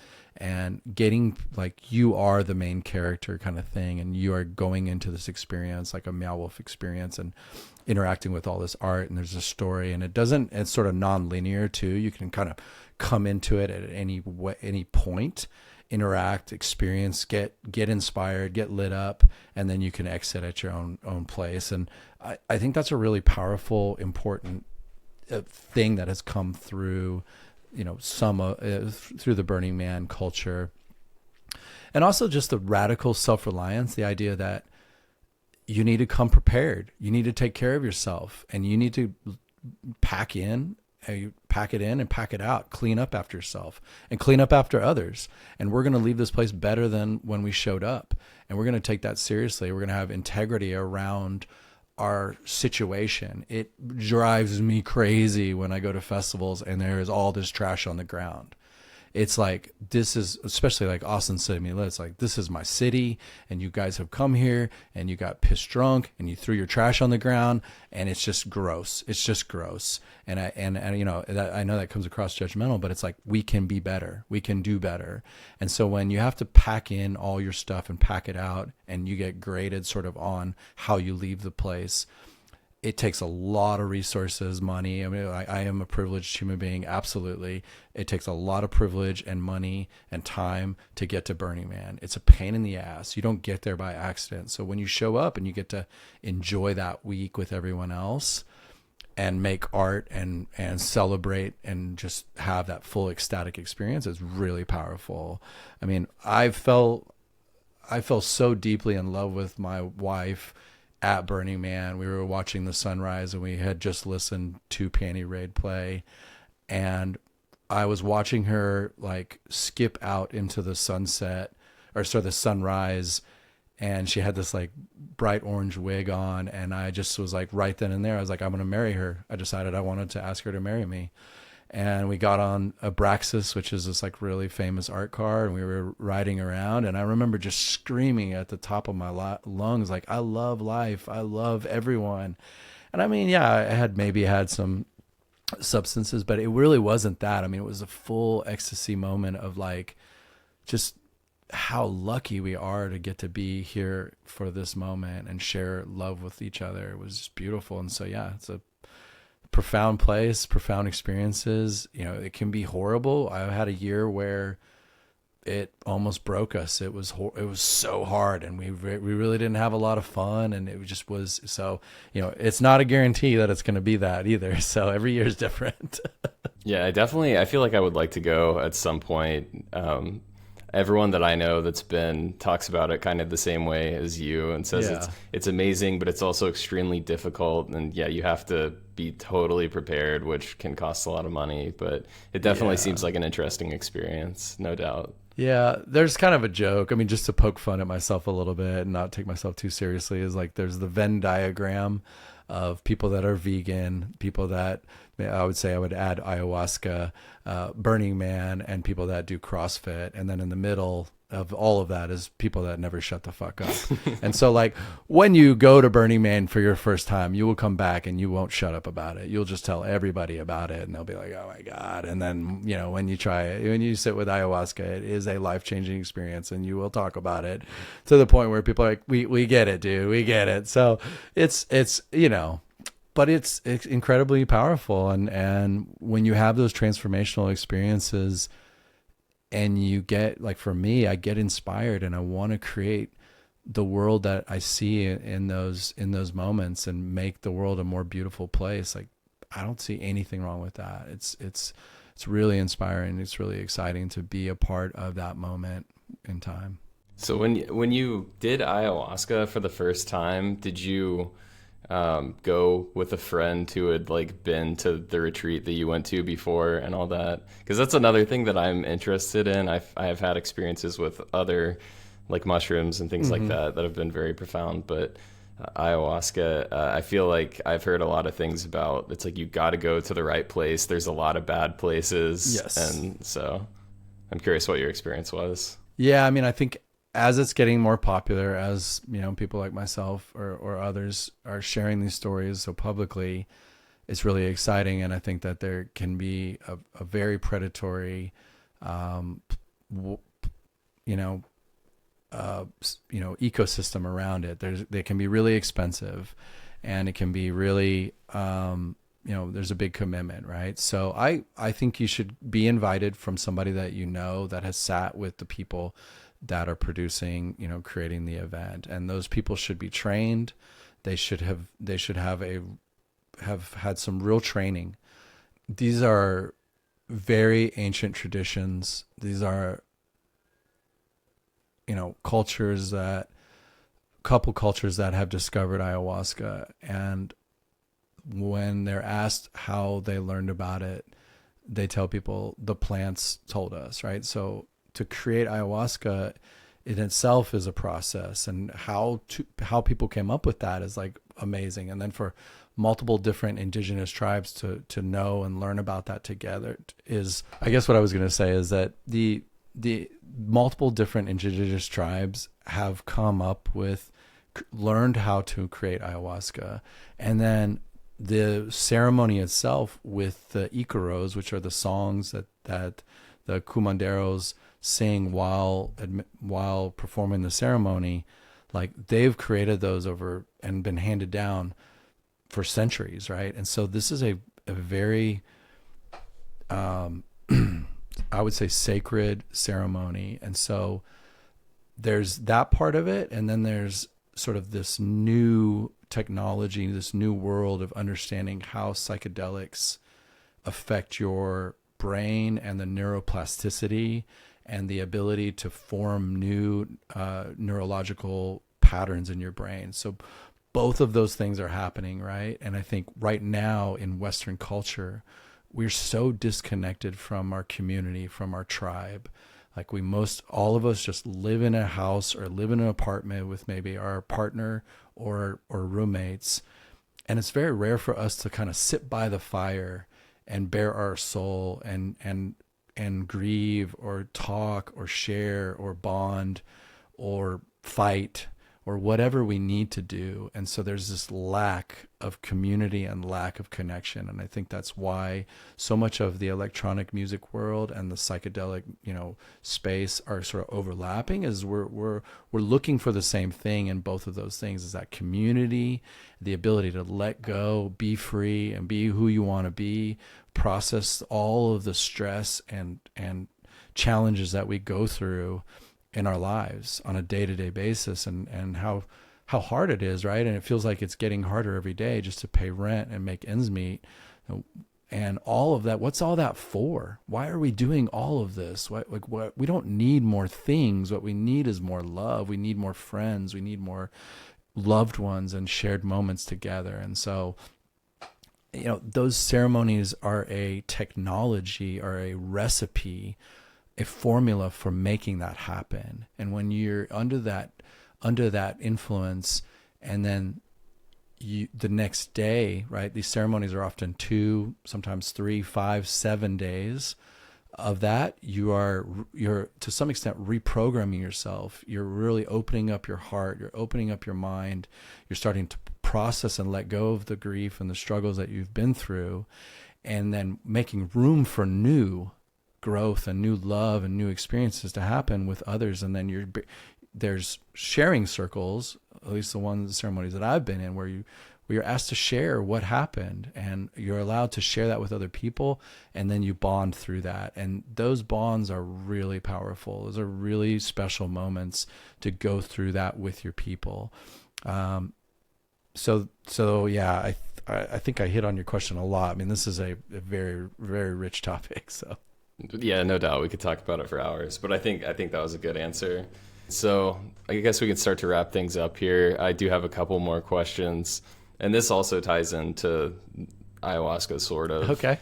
getting, like, you are the main character kind of thing, and you are going into this experience like a Meow Wolf experience and interacting with all this art, and there's a story, and it's sort of non-linear too. You can kind of come into it at any point, interact, experience, get inspired, get lit up, and then you can exit at your own place. And I think that's a really powerful, important thing that has come through, through the Burning Man culture. And also just the radical self-reliance, the idea that you need to come prepared, you need to take care of yourself, and you need to pack it in and pack it out, clean up after yourself and clean up after others. And we're going to leave this place better than when we showed up. And we're going to take that seriously. We're going to have integrity around our situation. It drives me crazy when I go to festivals and there is all this trash on the ground. It's like, this is, especially like Austin City, it's like, this is my city, and you guys have come here and you got pissed drunk and you threw your trash on the ground, and it's just gross. It's just gross. And I know that comes across judgmental, but it's like, we can be better. We can do better. And so when you have to pack in all your stuff and pack it out, and you get graded sort of on how you leave the place, it takes a lot of resources, money. I mean, I am a privileged human being. Absolutely. It takes a lot of privilege and money and time to get to Burning Man. It's a pain in the ass. You don't get there by accident. So when you show up and you get to enjoy that week with everyone else and make art and celebrate and just have that full ecstatic experience, it's really powerful. I mean, I fell so deeply in love with my wife at Burning Man. We were watching the sunrise, and we had just listened to Panty Raid play, and I was watching her like skip out into the sunset, or sort of the sunrise, and she had this like bright orange wig on, and I just was like, right then and there, I was like, I'm going to marry her. I decided I wanted to ask her to marry me. And we got on Abraxas, which is this like really famous art car, and we were riding around, and I remember just screaming at the top of my lungs, like, I love life. I love everyone. And I mean, yeah, I had maybe had some substances, but it really wasn't that. I mean, it was a full ecstasy moment of like, just how lucky we are to get to be here for this moment and share love with each other. It was just beautiful. And so, yeah, it's a profound place, profound experiences. It can be horrible. I had a year where it almost broke us. It was so hard, and we really didn't have a lot of fun, and it just was. So, it's not a guarantee that it's going to be that either. So every year is different. Yeah, I feel like I would like to go at some point. everyone that I know that's been talks about it kind of the same way as you, and says Yeah. it's amazing, but it's also extremely difficult. And yeah, you have to be totally prepared, which can cost a lot of money. But it definitely Yeah. seems like an interesting experience, no doubt. Yeah, there's kind of a joke. I mean, just to poke fun at myself a little bit and not take myself too seriously, is like there's the Venn diagram of people that are vegan, people that I would say I would add ayahuasca, Burning Man, and people that do CrossFit. And then in the middle of all of that is people that never shut the fuck up. And so like when you go to Burning Man for your first time, you will come back and you won't shut up about it. You'll just tell everybody about it and they'll be like, oh my God. And then, you know, when you try it, when you sit with ayahuasca, it is a life-changing experience and you will talk about it to the point where people are like, we get it, dude. We get it. So it's, you know, but it's incredibly powerful. And when you have those transformational experiences, and you get, like for me, I get inspired and I want to create the world that I see in those moments and make the world a more beautiful place. Like I don't see anything wrong with that. It's really inspiring. It's really exciting to be a part of that moment in time. So when you did ayahuasca for the first time, did you go with a friend who had like been to the retreat that you went to before and all that? Because that's another thing that I'm interested in. I have had experiences with other like mushrooms and things like that have been very profound, but ayahuasca, I feel like I've heard a lot of things about. It's like you got to go to the right place. There's a lot of bad places. Yes. And so I'm curious what your experience was. Yeah, I mean, I think as it's getting more popular, as you know, people like myself or others are sharing these stories so publicly, it's really exciting. And I think that there can be a very predatory, ecosystem around it. They can be really expensive, and it can be really, there's a big commitment, right? So I think you should be invited from somebody that you know that has sat with the people that are producing, creating the event, and those people should be trained. They should have had some real training. These are very ancient traditions. These are, cultures that have discovered ayahuasca, and when they're asked how they learned about it, they tell people the plants told us, right? So to create ayahuasca in itself is a process, and how people came up with that is like amazing. And then for multiple different indigenous tribes to know and learn about that together is, I guess what I was going to say is that the multiple different indigenous tribes have come up with, learned how to create ayahuasca, and then the ceremony itself with the icaros, which are the songs that the cumanderos sing while performing the ceremony, like they've created those over and been handed down for centuries, right? And so this is a very I would say sacred ceremony. And so there's that part of it, and then there's sort of this new technology, this new world of understanding how psychedelics affect your brain and the neuroplasticity and the ability to form new neurological patterns in your brain. So both of those things are happening, right? And I think right now in Western culture, we're so disconnected from our community, from our tribe. Like all of us just live in a house or live in an apartment with maybe our partner or roommates. And it's very rare for us to kind of sit by the fire and bare our soul and grieve or talk or share or bond or fight or whatever we need to do. And so there's this lack of community and lack of connection. And I think that's why so much of the electronic music world and the psychedelic, space are sort of overlapping, is we're looking for the same thing in both of those things, is that community, the ability to let go, be free, and be who you want to be, process all of the stress and challenges that we go through in our lives on a day-to-day basis, and how hard it is, right? And it feels like it's getting harder every day just to pay rent and make ends meet. And all of that, what's all that for? Why are we doing all of this? What, we don't need more things. What we need is more love. We need more friends. We need more loved ones and shared moments together. And so, those ceremonies are a technology or a recipe, a formula for making that happen. And when you're under that influence, and then the next day, right? These ceremonies are often 2, sometimes 3, 5, 7 days of that. You're to some extent reprogramming yourself. You're really opening up your heart. You're opening up your mind. You're starting to process and let go of the grief and the struggles that you've been through, and then making room for new growth and new love and new experiences to happen with others. And then there's sharing circles, at least the ceremonies that I've been in, where you're asked to share what happened, and you're allowed to share that with other people, and then you bond through that. And those bonds are really powerful. Those are really special moments to go through that with your people. So yeah, I think I hit on your question a lot. I mean, this is a very, very rich topic. So yeah, no doubt we could talk about it for hours, but I think that was a good answer. So I guess we can start to wrap things up here. I do have a couple more questions, and this also ties into ayahuasca, sort of. Okay.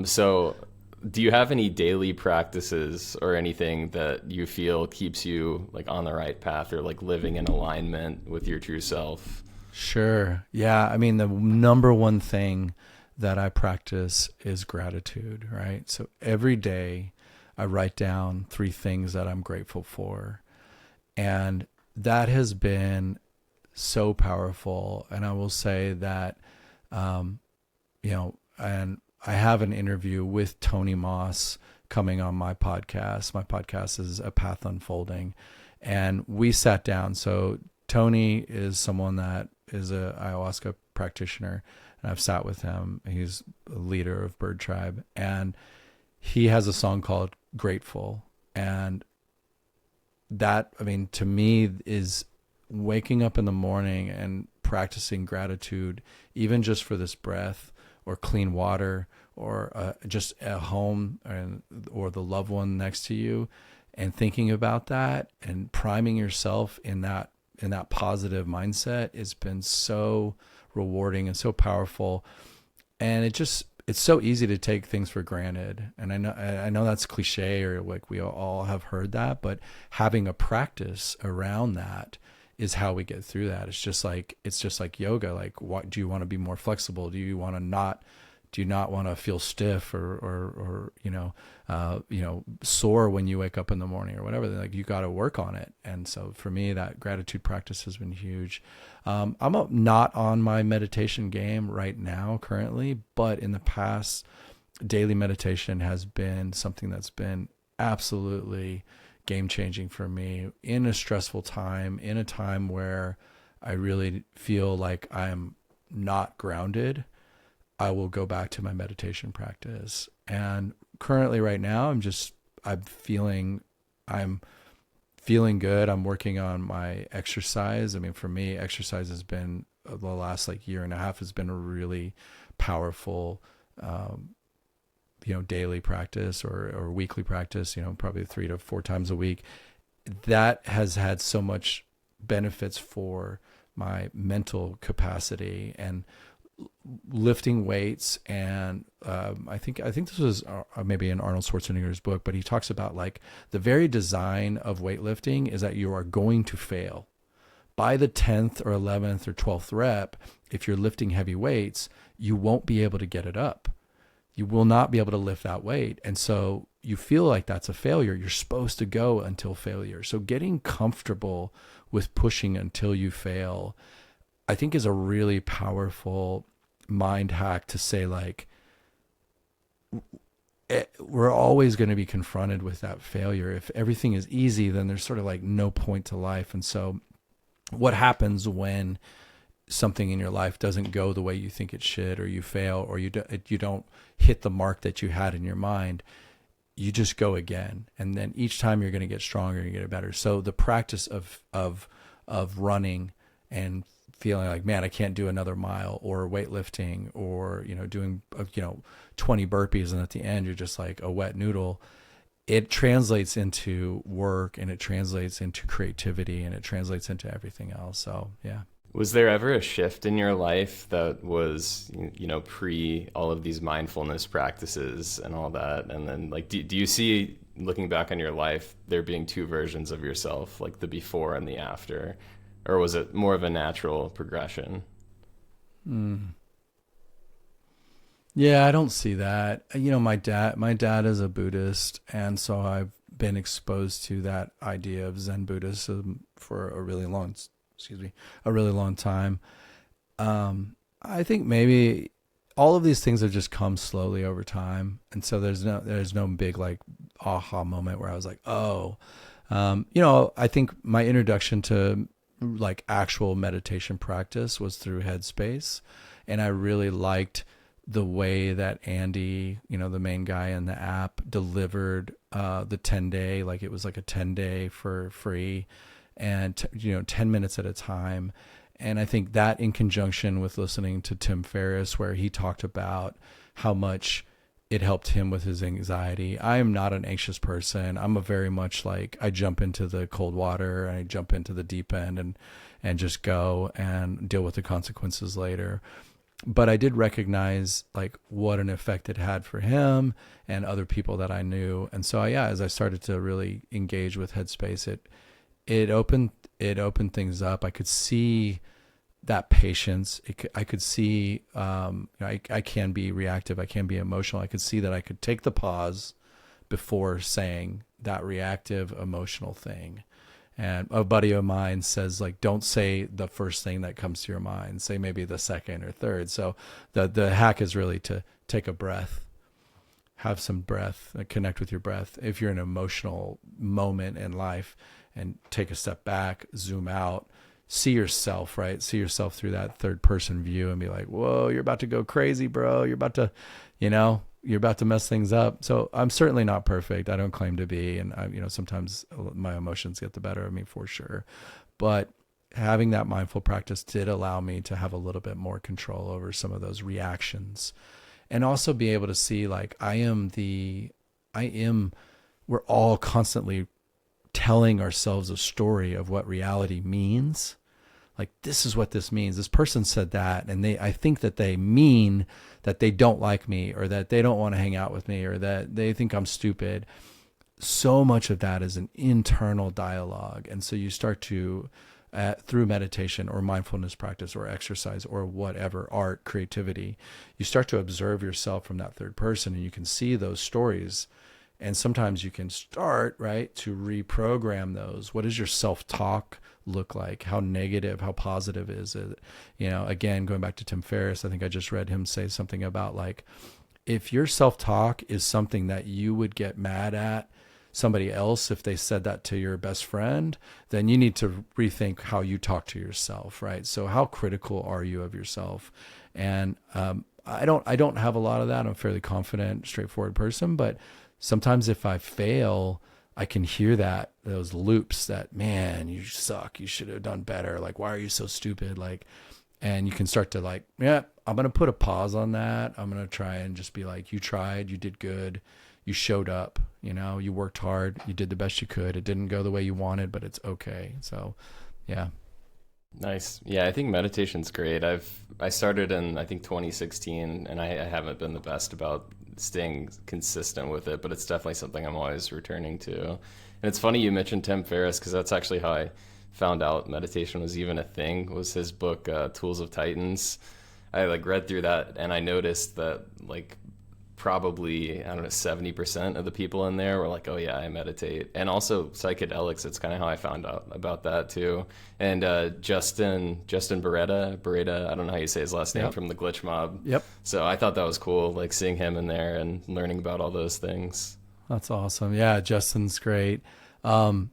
So do you have any daily practices or anything that you feel keeps you like on the right path, or like living in alignment with your true self? Sure. Yeah. I mean, the number one thing that I practice is gratitude, right? So every day I write down 3 things that I'm grateful for. And that has been so powerful. And I will say that, and I have an interview with Tony Moss coming on my podcast. My podcast is A Path Unfolding. And we sat down. So Tony is someone that is a ayahuasca practitioner, and I've sat with him. He's a leader of Bird Tribe, and he has a song called Grateful. And that, I mean, to me, is waking up in the morning and practicing gratitude, even just for this breath, or clean water, or just a home, or the loved one next to you, and thinking about that and priming yourself in that positive mindset has been so rewarding and so powerful. And it's so easy to take things for granted. And I know that's cliche, or like we all have heard that, but having a practice around that is how we get through that. It's just like yoga. Like, what do you want to be more flexible? Do you not want to feel stiff or sore when you wake up in the morning or whatever? Like, you got to work on it. And so for me, that gratitude practice has been huge. I'm not on my meditation game right now currently, but in the past, daily meditation has been something that's been absolutely game-changing for me in a stressful time, in a time where I really feel like I'm not grounded. I will go back to my meditation practice. And currently right now, I'm feeling good. I'm working on my exercise. I mean, for me, exercise has been, the last year and a half, has been a really powerful, daily practice or weekly practice, probably 3 to 4 times a week. That has had so much benefits for my mental capacity and lifting weights. And I think this was maybe in Arnold Schwarzenegger's book, but he talks about like the very design of weightlifting is that you are going to fail. By the 10th or 11th or 12th rep, if you're lifting heavy weights, you won't be able to get it up. You will not be able to lift that weight. And so you feel like that's a failure. You're supposed to go until failure. So getting comfortable with pushing until you fail, I think, is a really powerful mind hack to say, like, we're always going to be confronted with that failure. If everything is easy, then there's sort of like no point to life. And so what happens when something in your life doesn't go the way you think it should, or you fail, or you don't hit the mark that you had in your mind? You just go again. And then each time you're going to get stronger and get better. So the practice of running and feeling like, man, I can't do another mile, or weightlifting, or, doing, 20 burpees. And at the end, you're just like a wet noodle. It translates into work, and it translates into creativity, and it translates into everything else. So, yeah. Was there ever a shift in your life that was, pre all of these mindfulness practices and all that? And then, like, do you see, looking back on your life, there being two versions of yourself, like the before and the after? Or was it more of a natural progression? Yeah, I don't see that. My dad is a Buddhist, and so I've been exposed to that idea of Zen Buddhism for a really long time. I think maybe all of these things have just come slowly over time, and so there's no big like aha moment where I was like, oh, I think my introduction to like actual meditation practice was through Headspace, and I really liked the way that Andy, the main guy in the app, delivered the 10-day, like it was like a 10-day for free, and 10 minutes at a time. And I think that, in conjunction with listening to Tim Ferriss, where he talked about how much it helped him with his anxiety. I am not an anxious person. I'm a very much like, I jump into the cold water, and I jump into the deep end, and just go and deal with the consequences later. But I did recognize like what an effect it had for him and other people that I knew. And so, yeah, as I started to really engage with Headspace, it opened things up. I could see that patience. I could see, I can be reactive. I can be emotional. I could see that I could take the pause before saying that reactive emotional thing. And a buddy of mine says, like, don't say the first thing that comes to your mind. Say maybe the second or third. So the hack is really to take a breath, have some breath, connect with your breath. If you're in an emotional moment in life, and take a step back, zoom out, see yourself, right? See yourself through that third person view, and be like, whoa, you're about to go crazy, bro. You're about to, you're about to mess things up. So I'm certainly not perfect. I don't claim to be. And sometimes my emotions get the better of me, for sure. But having that mindful practice did allow me to have a little bit more control over some of those reactions, and also be able to see like, we're all constantly telling ourselves a story of what reality means. Like, this is what this means. This person said that, and I think that they mean that they don't like me, or that they don't want to hang out with me, or that they think I'm stupid. So much of that is an internal dialogue. And so you start to, through meditation or mindfulness practice or exercise or whatever, art, creativity, you start to observe yourself from that third person, and you can see those stories. And sometimes you can start, right, to reprogram those. What does your self-talk look like? How negative, how positive is it? Again, going back to Tim Ferriss, I think I just read him say something about like, if your self-talk is something that you would get mad at somebody else if they said that to your best friend, then you need to rethink how you talk to yourself, right? So how critical are you of yourself? And I don't have a lot of that. I'm a fairly confident, straightforward person, but sometimes if I fail, I can hear those loops that, man, you suck. You should have done better. Like, why are you so stupid? Like, and you can start to like, yeah, I'm going to put a pause on that. I'm going to try and just be like, you tried, you did good. You showed up, you worked hard. You did the best you could. It didn't go the way you wanted, but it's okay. So, yeah. Nice. Yeah, I think meditation's great. I started in, I think, 2016, and I haven't been the best about staying consistent with it, but it's definitely something I'm always returning to. And it's funny you mentioned Tim Ferriss, because that's actually how I found out meditation was even a thing, was his book, Tools of Titans. I read through that, and I noticed that probably, 70% of the people in there were like, oh yeah, I meditate. And also psychedelics, it's kind of how I found out about that too. And Justin Brede, I don't know how you say his last name, from the Glitch Mob. Yep. So I thought that was cool, seeing him in there and learning about all those things. That's awesome. Yeah, Justin's great. On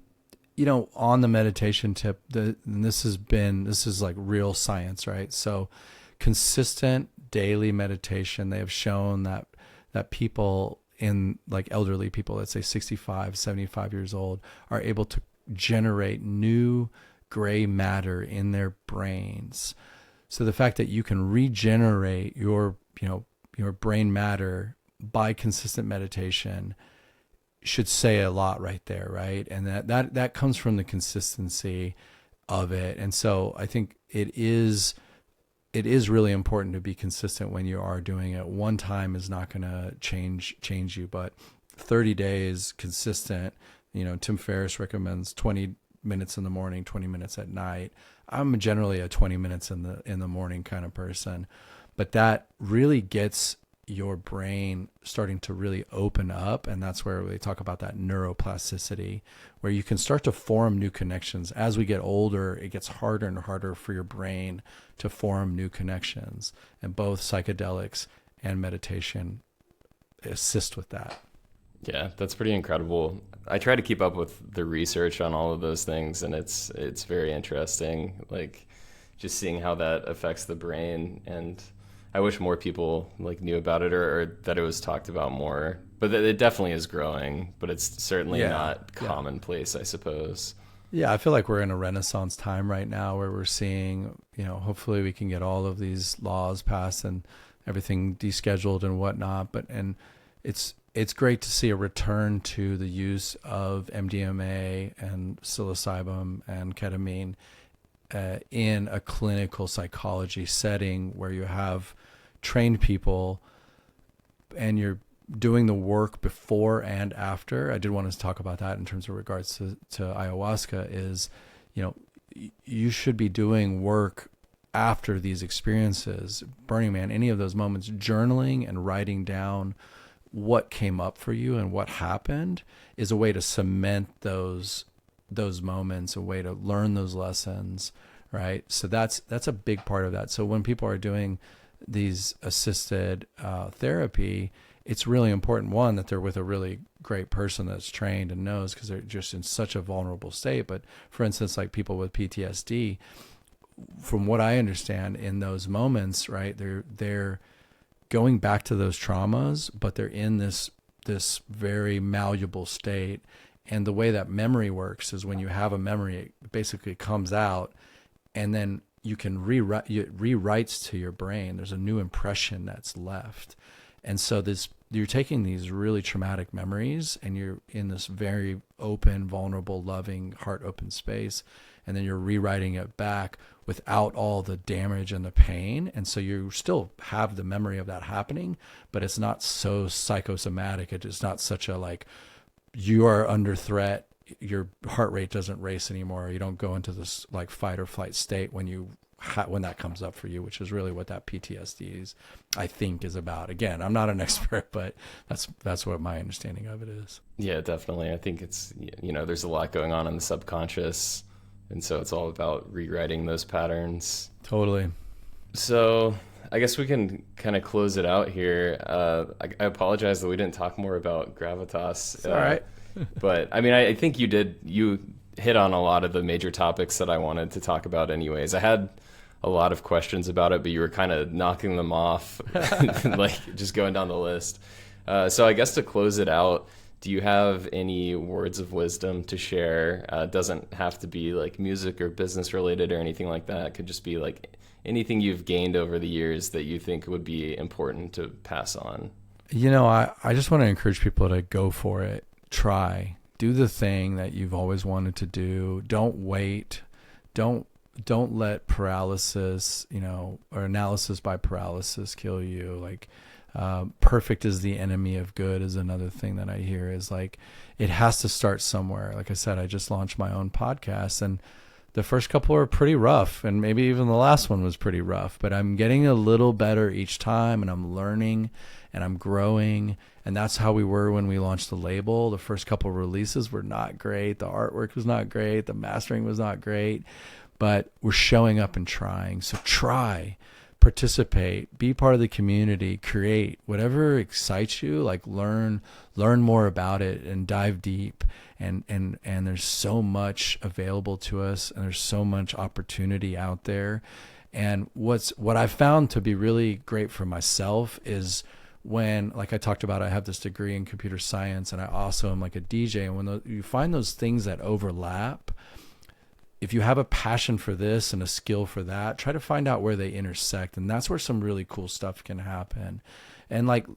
the meditation tip, this is like real science, right? So consistent daily meditation, they have shown that people in like elderly people, let's say 65, 75 years old, are able to generate new gray matter in their brains. So the fact that you can regenerate your brain matter by consistent meditation should say a lot right there, right? And that comes from the consistency of it. And so I think it is really important to be consistent when you are doing it. One time is not going to change you, but 30 days consistent. Tim Ferriss recommends 20 minutes in the morning, 20 minutes at night. I'm generally a 20 minutes in the morning kind of person, but that really gets your brain starting to really open up. And that's where they talk about that neuroplasticity, where you can start to form new connections. As we get older, it gets harder and harder for your brain to form new connections. And both psychedelics and meditation assist with that. Yeah, that's pretty incredible. I try to keep up with the research on all of those things, and it's very interesting, like just seeing how that affects the brain. And I wish more people knew about it or that it was talked about more. But it definitely is growing, but it's certainly not commonplace, I suppose. Yeah, I feel like we're in a renaissance time right now where we're seeing, hopefully we can get all of these laws passed and everything descheduled and whatnot. And it's great to see a return to the use of MDMA and psilocybin and ketamine in a clinical psychology setting where you have trained people and you're doing the work before and after. I did want to talk about that in terms of regards to ayahuasca is, you should be doing work after these experiences. Burning Man, any of those moments, journaling and writing down what came up for you and what happened is a way to cement those moments, a way to learn those lessons, right? So that's a big part of that. So when people are doing these assisted therapy, it's really important, one, that they're with a really great person that's trained and knows, because they're just in such a vulnerable state. But for instance, like people with PTSD, from what I understand in those moments, right, they're going back to those traumas, but they're in this very malleable state. And the way that memory works is when you have a memory, it basically comes out, and then you can it rewrites to your brain. There's a new impression that's left. And so you're taking these really traumatic memories and you're in this very open, vulnerable, loving, heart open space. And then you're rewriting it back without all the damage and the pain. And so you still have the memory of that happening, but it's not so psychosomatic. It's not such a you are under threat. Your heart rate doesn't race anymore. You don't go into this fight or flight state when that comes up for you, which is really what that PTSD is, I think, is about. Again, I'm not an expert, but that's what my understanding of it is. Yeah, definitely. I think it's, there's a lot going on in the subconscious. And so it's all about rewriting those patterns. Totally. So I guess we can kind of close it out here. I apologize that we didn't talk more about Gravitas. All right. But I mean, I think you hit on a lot of the major topics that I wanted to talk about anyways. I had a lot of questions about it, but you were kind of knocking them off, just going down the list. So I guess to close it out, do you have any words of wisdom to share? Doesn't have to be music or business related or anything like that. It could just be anything you've gained over the years that you think would be important to pass on. I just want to encourage people to go for it. Try. Do the thing that you've always wanted to do. Don't wait. Don't let paralysis, or analysis by paralysis kill you. Perfect is the enemy of good is another thing that I hear is it has to start somewhere. Like I said, I just launched my own podcast and the first couple are pretty rough, and maybe even the last one was pretty rough, but I'm getting a little better each time, and I'm learning and I'm growing. And that's how we were when we launched the label. The first couple of releases were not great. The artwork was not great. The mastering was not great, but we're showing up and trying. So try, participate, be part of the community, create whatever excites you, learn more about it and dive deep. And there's so much available to us, and there's so much opportunity out there. And what I've found to be really great for myself is when, like I talked about, I have this degree in computer science, and I also am a DJ. And when you find those things that overlap, if you have a passion for this and a skill for that, try to find out where they intersect. And that's where some really cool stuff can happen. And like,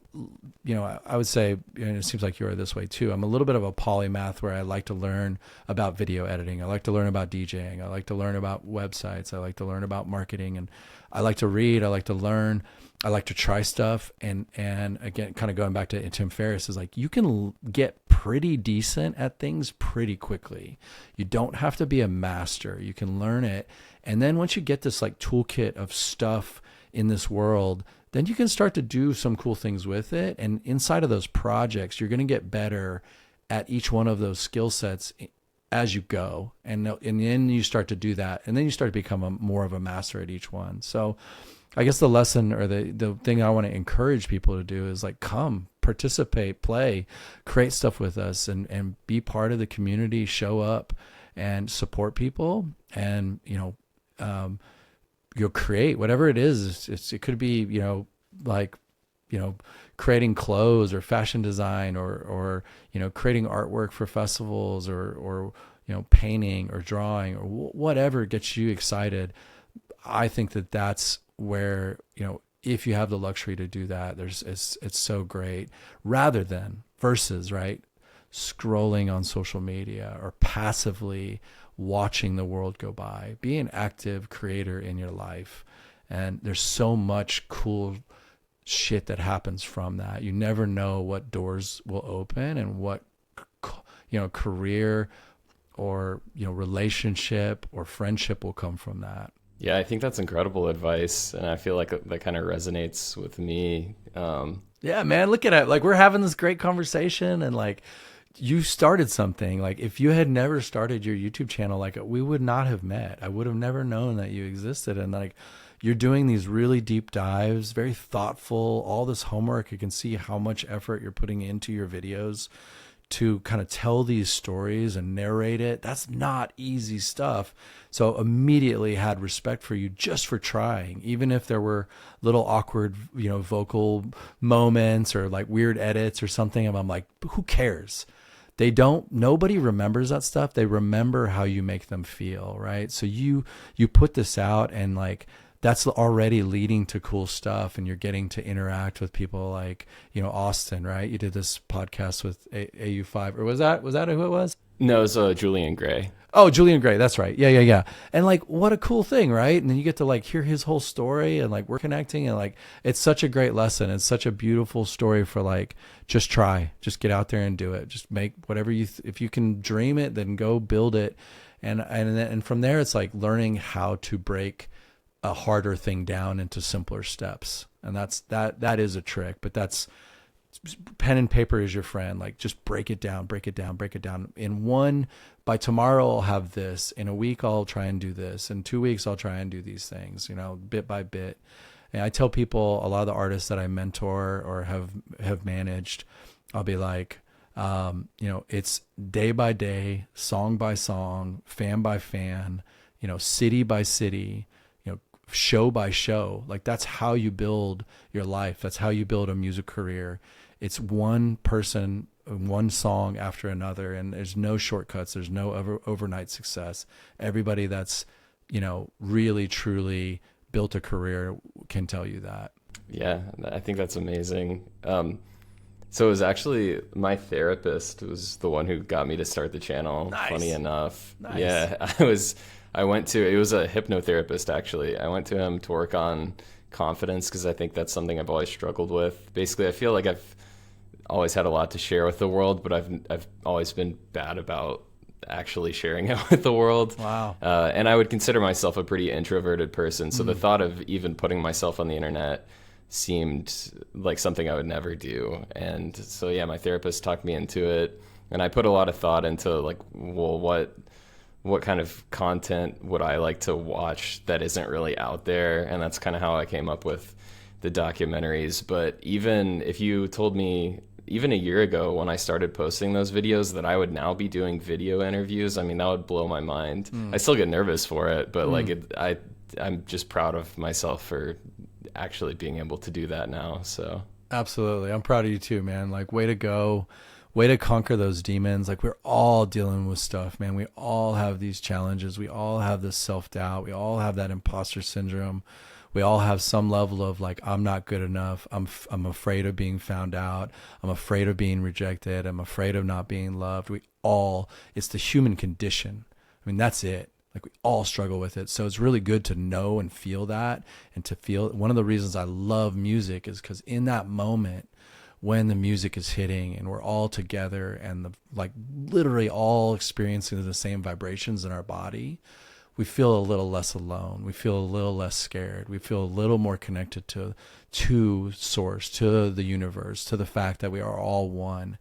I would say, and it seems like you are this way too, I'm a little bit of a polymath where I like to learn about video editing. I like to learn about DJing. I like to learn about websites. I like to learn about marketing, and I like to read. I like to learn. I like to try stuff. And again, kind of going back to Tim Ferriss, is like, you can get pretty decent at things pretty quickly. You don't have to be a master. You can learn it. And then once you get this like toolkit of stuff in this world, then you can start to do some cool things with it. And inside of those projects, you're going to get better at each one of those skill sets as you go. And then you start to do that. And then you start to become more of a master at each one. So I guess the lesson, or the thing I want to encourage people to do is like, come, participate, play, create stuff with us, and be part of the community, show up and support people. And, you'll create whatever it is. It could be, creating clothes or fashion design, or creating artwork for festivals, or painting or drawing, or whatever gets you excited. I think that's where, if you have the luxury to do that, it's so great, versus right, scrolling on social media or passively watching the world go by. Be an active creator in your life. And there's so much cool shit that happens from that. You never know what doors will open and what, career or, relationship or friendship will come from that. Yeah, I think that's incredible advice. And I feel like that kind of resonates with me. Yeah, man, look at it. Like, we're having this great conversation, and like, you started something. Like, if you had never started your YouTube channel, like, we would not have met. I would have never known that you existed. And like, you're doing these really deep dives, very thoughtful, all this homework. You can see how much effort you're putting into your videos to kind of tell these stories and narrate it. That's not easy stuff. So immediately had respect for you just for trying, even if there were little awkward, vocal moments or like weird edits or something. And I'm like, who cares? Nobody remembers that stuff. They remember how you make them feel, right? So you put this out, and like, that's already leading to cool stuff, and you're getting to interact with people like, Austin, right? You did this podcast with AU5, or was that who it was? No, it was Julian Gray. Oh, Julian Gray. That's right. Yeah. And like, what a cool thing, right? And then you get to like hear his whole story, and like, we're connecting, and like, it's such a great lesson. It's such a beautiful story for like, just get out there and do it. Just make whatever if you can dream it, then go build it. And from there, it's like learning how to break a harder thing down into simpler steps. And that is a trick, but that's, pen and paper is your friend. Like, just break it down. By tomorrow I'll have this. In a week I'll try and do this. In 2 weeks I'll try and do these things, bit by bit. And I tell people, a lot of the artists that I mentor or have managed, I'll be like, it's day by day, song by song, fan by fan, city by city, show by show. Like, that's how you build your life. That's how you build a music career. It's one person, one song after another, and there's no shortcuts. There's no overnight success. Everybody that's, really, truly built a career can tell you that. Yeah, I think that's amazing. So it was actually my therapist was the one who got me to start the channel. Nice. Funny enough. Nice. Yeah, it was a hypnotherapist, actually. I went to him to work on confidence, because I think that's something I've always struggled with. Basically, I feel like I've always had a lot to share with the world, but I've always been bad about actually sharing it with the world. Wow. And I would consider myself a pretty introverted person. So the thought of even putting myself on the internet seemed like something I would never do. And so, yeah, my therapist talked me into it, and I put a lot of thought into like, well, what kind of content would I like to watch that isn't really out there? And that's kind of how I came up with the documentaries. But even if you told me even a year ago when I started posting those videos that I would now be doing video interviews, I mean, that would blow my mind. I still get nervous for it, but I'm just proud of myself for actually being able to do that now. So absolutely. I'm proud of you too, man. Like, way to go. way to conquer those demons. Like, we're all dealing with stuff, man. We all have these challenges. We all have this self-doubt. We all have that imposter syndrome. We all have some level of like, I'm not good enough. I'm afraid of being found out. I'm afraid of being rejected. I'm afraid of not being loved. It's the human condition. I mean, that's it. Like, we all struggle with it. So it's really good to know and feel that, and to feel. One of the reasons I love music is because in that moment when the music is hitting and we're all together and literally all experiencing the same vibrations in our body, we feel a little less alone. We feel a little less scared. We feel a little more connected to source, to the universe, to the fact that we are all one,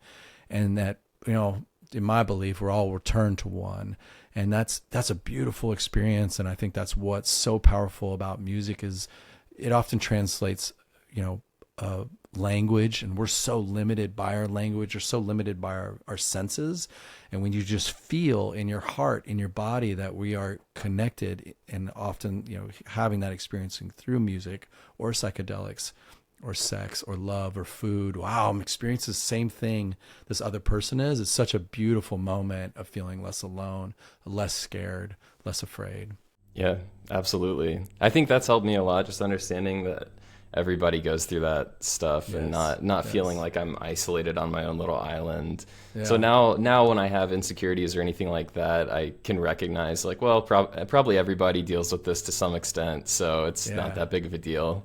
and that, in my belief, we're all returned to one. And that's a beautiful experience. And I think that's what's so powerful about music is it often translates, language, and we're so limited by our language, or so limited by our senses. And when you just feel in your heart, in your body, that we are connected, and often, having that experiencing through music or psychedelics or sex or love or food, wow, I'm experiencing the same thing this other person is. It's such a beautiful moment of feeling less alone, less scared, less afraid. Yeah, absolutely. I think that's helped me a lot, just understanding that everybody goes through that stuff. Yes. And not feeling like I'm isolated on my own little island. Yeah. So now when I have insecurities or anything like that, I can recognize like, well, probably everybody deals with this to some extent, so it's not that big of a deal.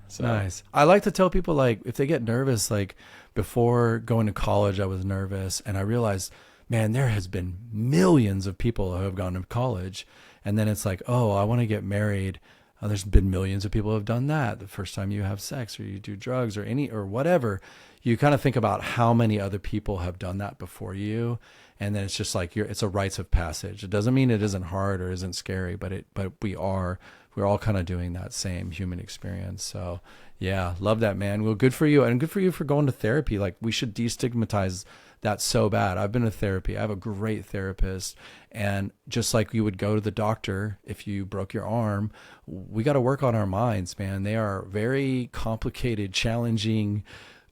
So. Nice. I like to tell people, like, if they get nervous, like before going to college, I was nervous, and I realized, man, there has been millions of people who have gone to college. And then it's like, oh, I want to get married. There's been millions of people who have done that. The first time you have sex, or you do drugs, or whatever, you kind of think about how many other people have done that before you. And then it's just like, it's a rites of passage. It doesn't mean it isn't hard or isn't scary, but we're all kind of doing that same human experience. So yeah, love that, man. Well, good for you. And good for you for going to therapy. Like, we should destigmatize that so bad. I've been to therapy. I have a great therapist. And just like you would go to the doctor if you broke your arm, we got to work on our minds, man. They are very complicated, challenging,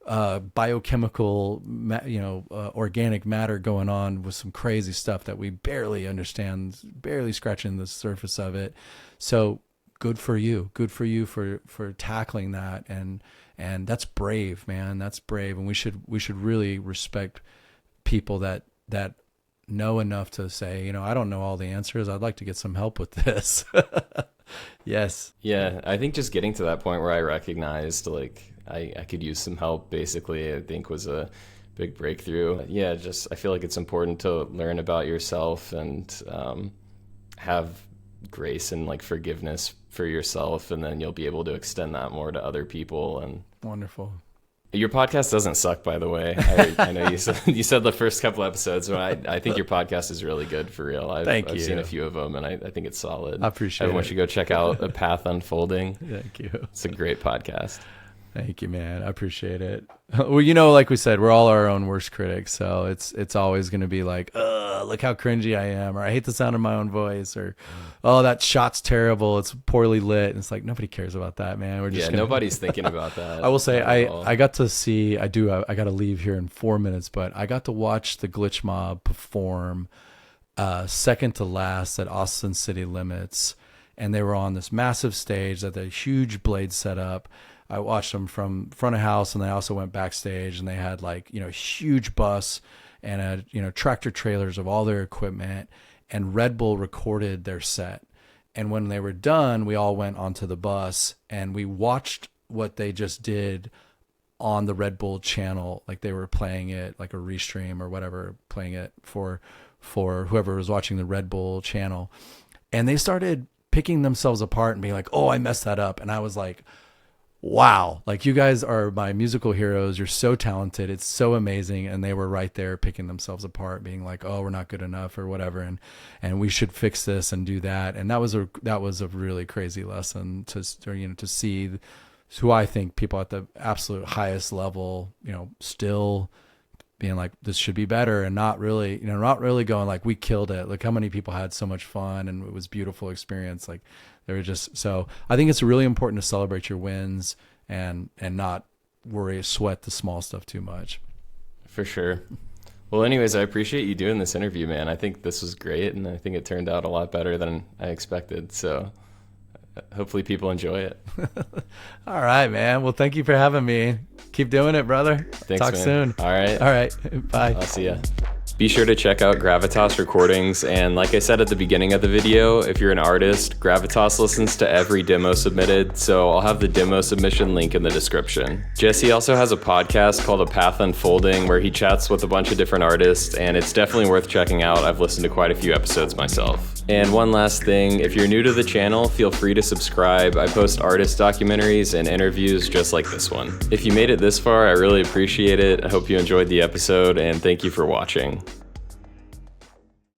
biochemical, organic matter going on with some crazy stuff that we barely understand, barely scratching the surface of it. So good for you for tackling that. And that's brave, man. That's brave. And we should really respect people that know enough to say, I don't know all the answers. I'd like to get some help with this. Yes. Yeah. I think just getting to that point where I recognized like I could use some help, basically, I think was a big breakthrough. Yeah. I feel like it's important to learn about yourself and have grace and like forgiveness for yourself. And then you'll be able to extend that more to other people. And wonderful. Your podcast doesn't suck, by the way. I know you said the first couple episodes, but I think your podcast is really good, for real. I've seen a few of them, and I think it's solid. I appreciate it. Everyone should go check out A Path Unfolding. Thank you. It's a great podcast. Thank you, man. I appreciate it. Well, like we said, we're all our own worst critics, so it's always going to be like, look how cringy I am, or I hate the sound of my own voice, or oh, that shot's terrible, it's poorly lit. And it's like, nobody cares about that, man. Nobody's thinking about that. I will say, I got to see, I got to leave here in 4 minutes, but I got to watch the Glitch Mob perform second to last at Austin City Limits, and they were on this massive stage that had a huge blade set up. I watched them from front of house, and they also went backstage, and they had like, huge bus and tractor trailers of all their equipment, and Red Bull recorded their set. And when they were done, we all went onto the bus and we watched what they just did on the Red Bull channel. Like, they were playing it like a restream or whatever, playing it for whoever was watching the Red Bull channel. And they started picking themselves apart and being like, oh, I messed that up. And I was like, wow, like, you guys are my musical heroes. You're so talented. It's so amazing. And they were right there picking themselves apart, being like, oh, we're not good enough or whatever. And we should fix this and do that. And that was a really crazy lesson to see who I think people at the absolute highest level, still being like, this should be better, and not really going like, we killed it. Like, how many people had so much fun and it was a beautiful experience. Like, they were just, so I think it's really important to celebrate your wins and not sweat the small stuff too much. For sure. Well, anyways, I appreciate you doing this interview, man. I think this was great, and I think it turned out a lot better than I expected. So hopefully people enjoy it. All right, man. Well, thank you for having me. Keep doing it, brother. Thanks, Talk man. soon. All right. All right. Bye. I'll see ya. Be sure to check out Gravitas Recordings, and like I said at the beginning of the video, if you're an artist, Gravitas listens to every demo submitted, so I'll have the demo submission link in the description. Jesse also has a podcast called A Path Unfolding where he chats with a bunch of different artists, and it's definitely worth checking out. I've listened to quite a few episodes myself. And one last thing, if you're new to the channel, feel free to subscribe. I post artist documentaries and interviews just like this one. If you made it this far, I really appreciate it. I hope you enjoyed the episode, and thank you for watching.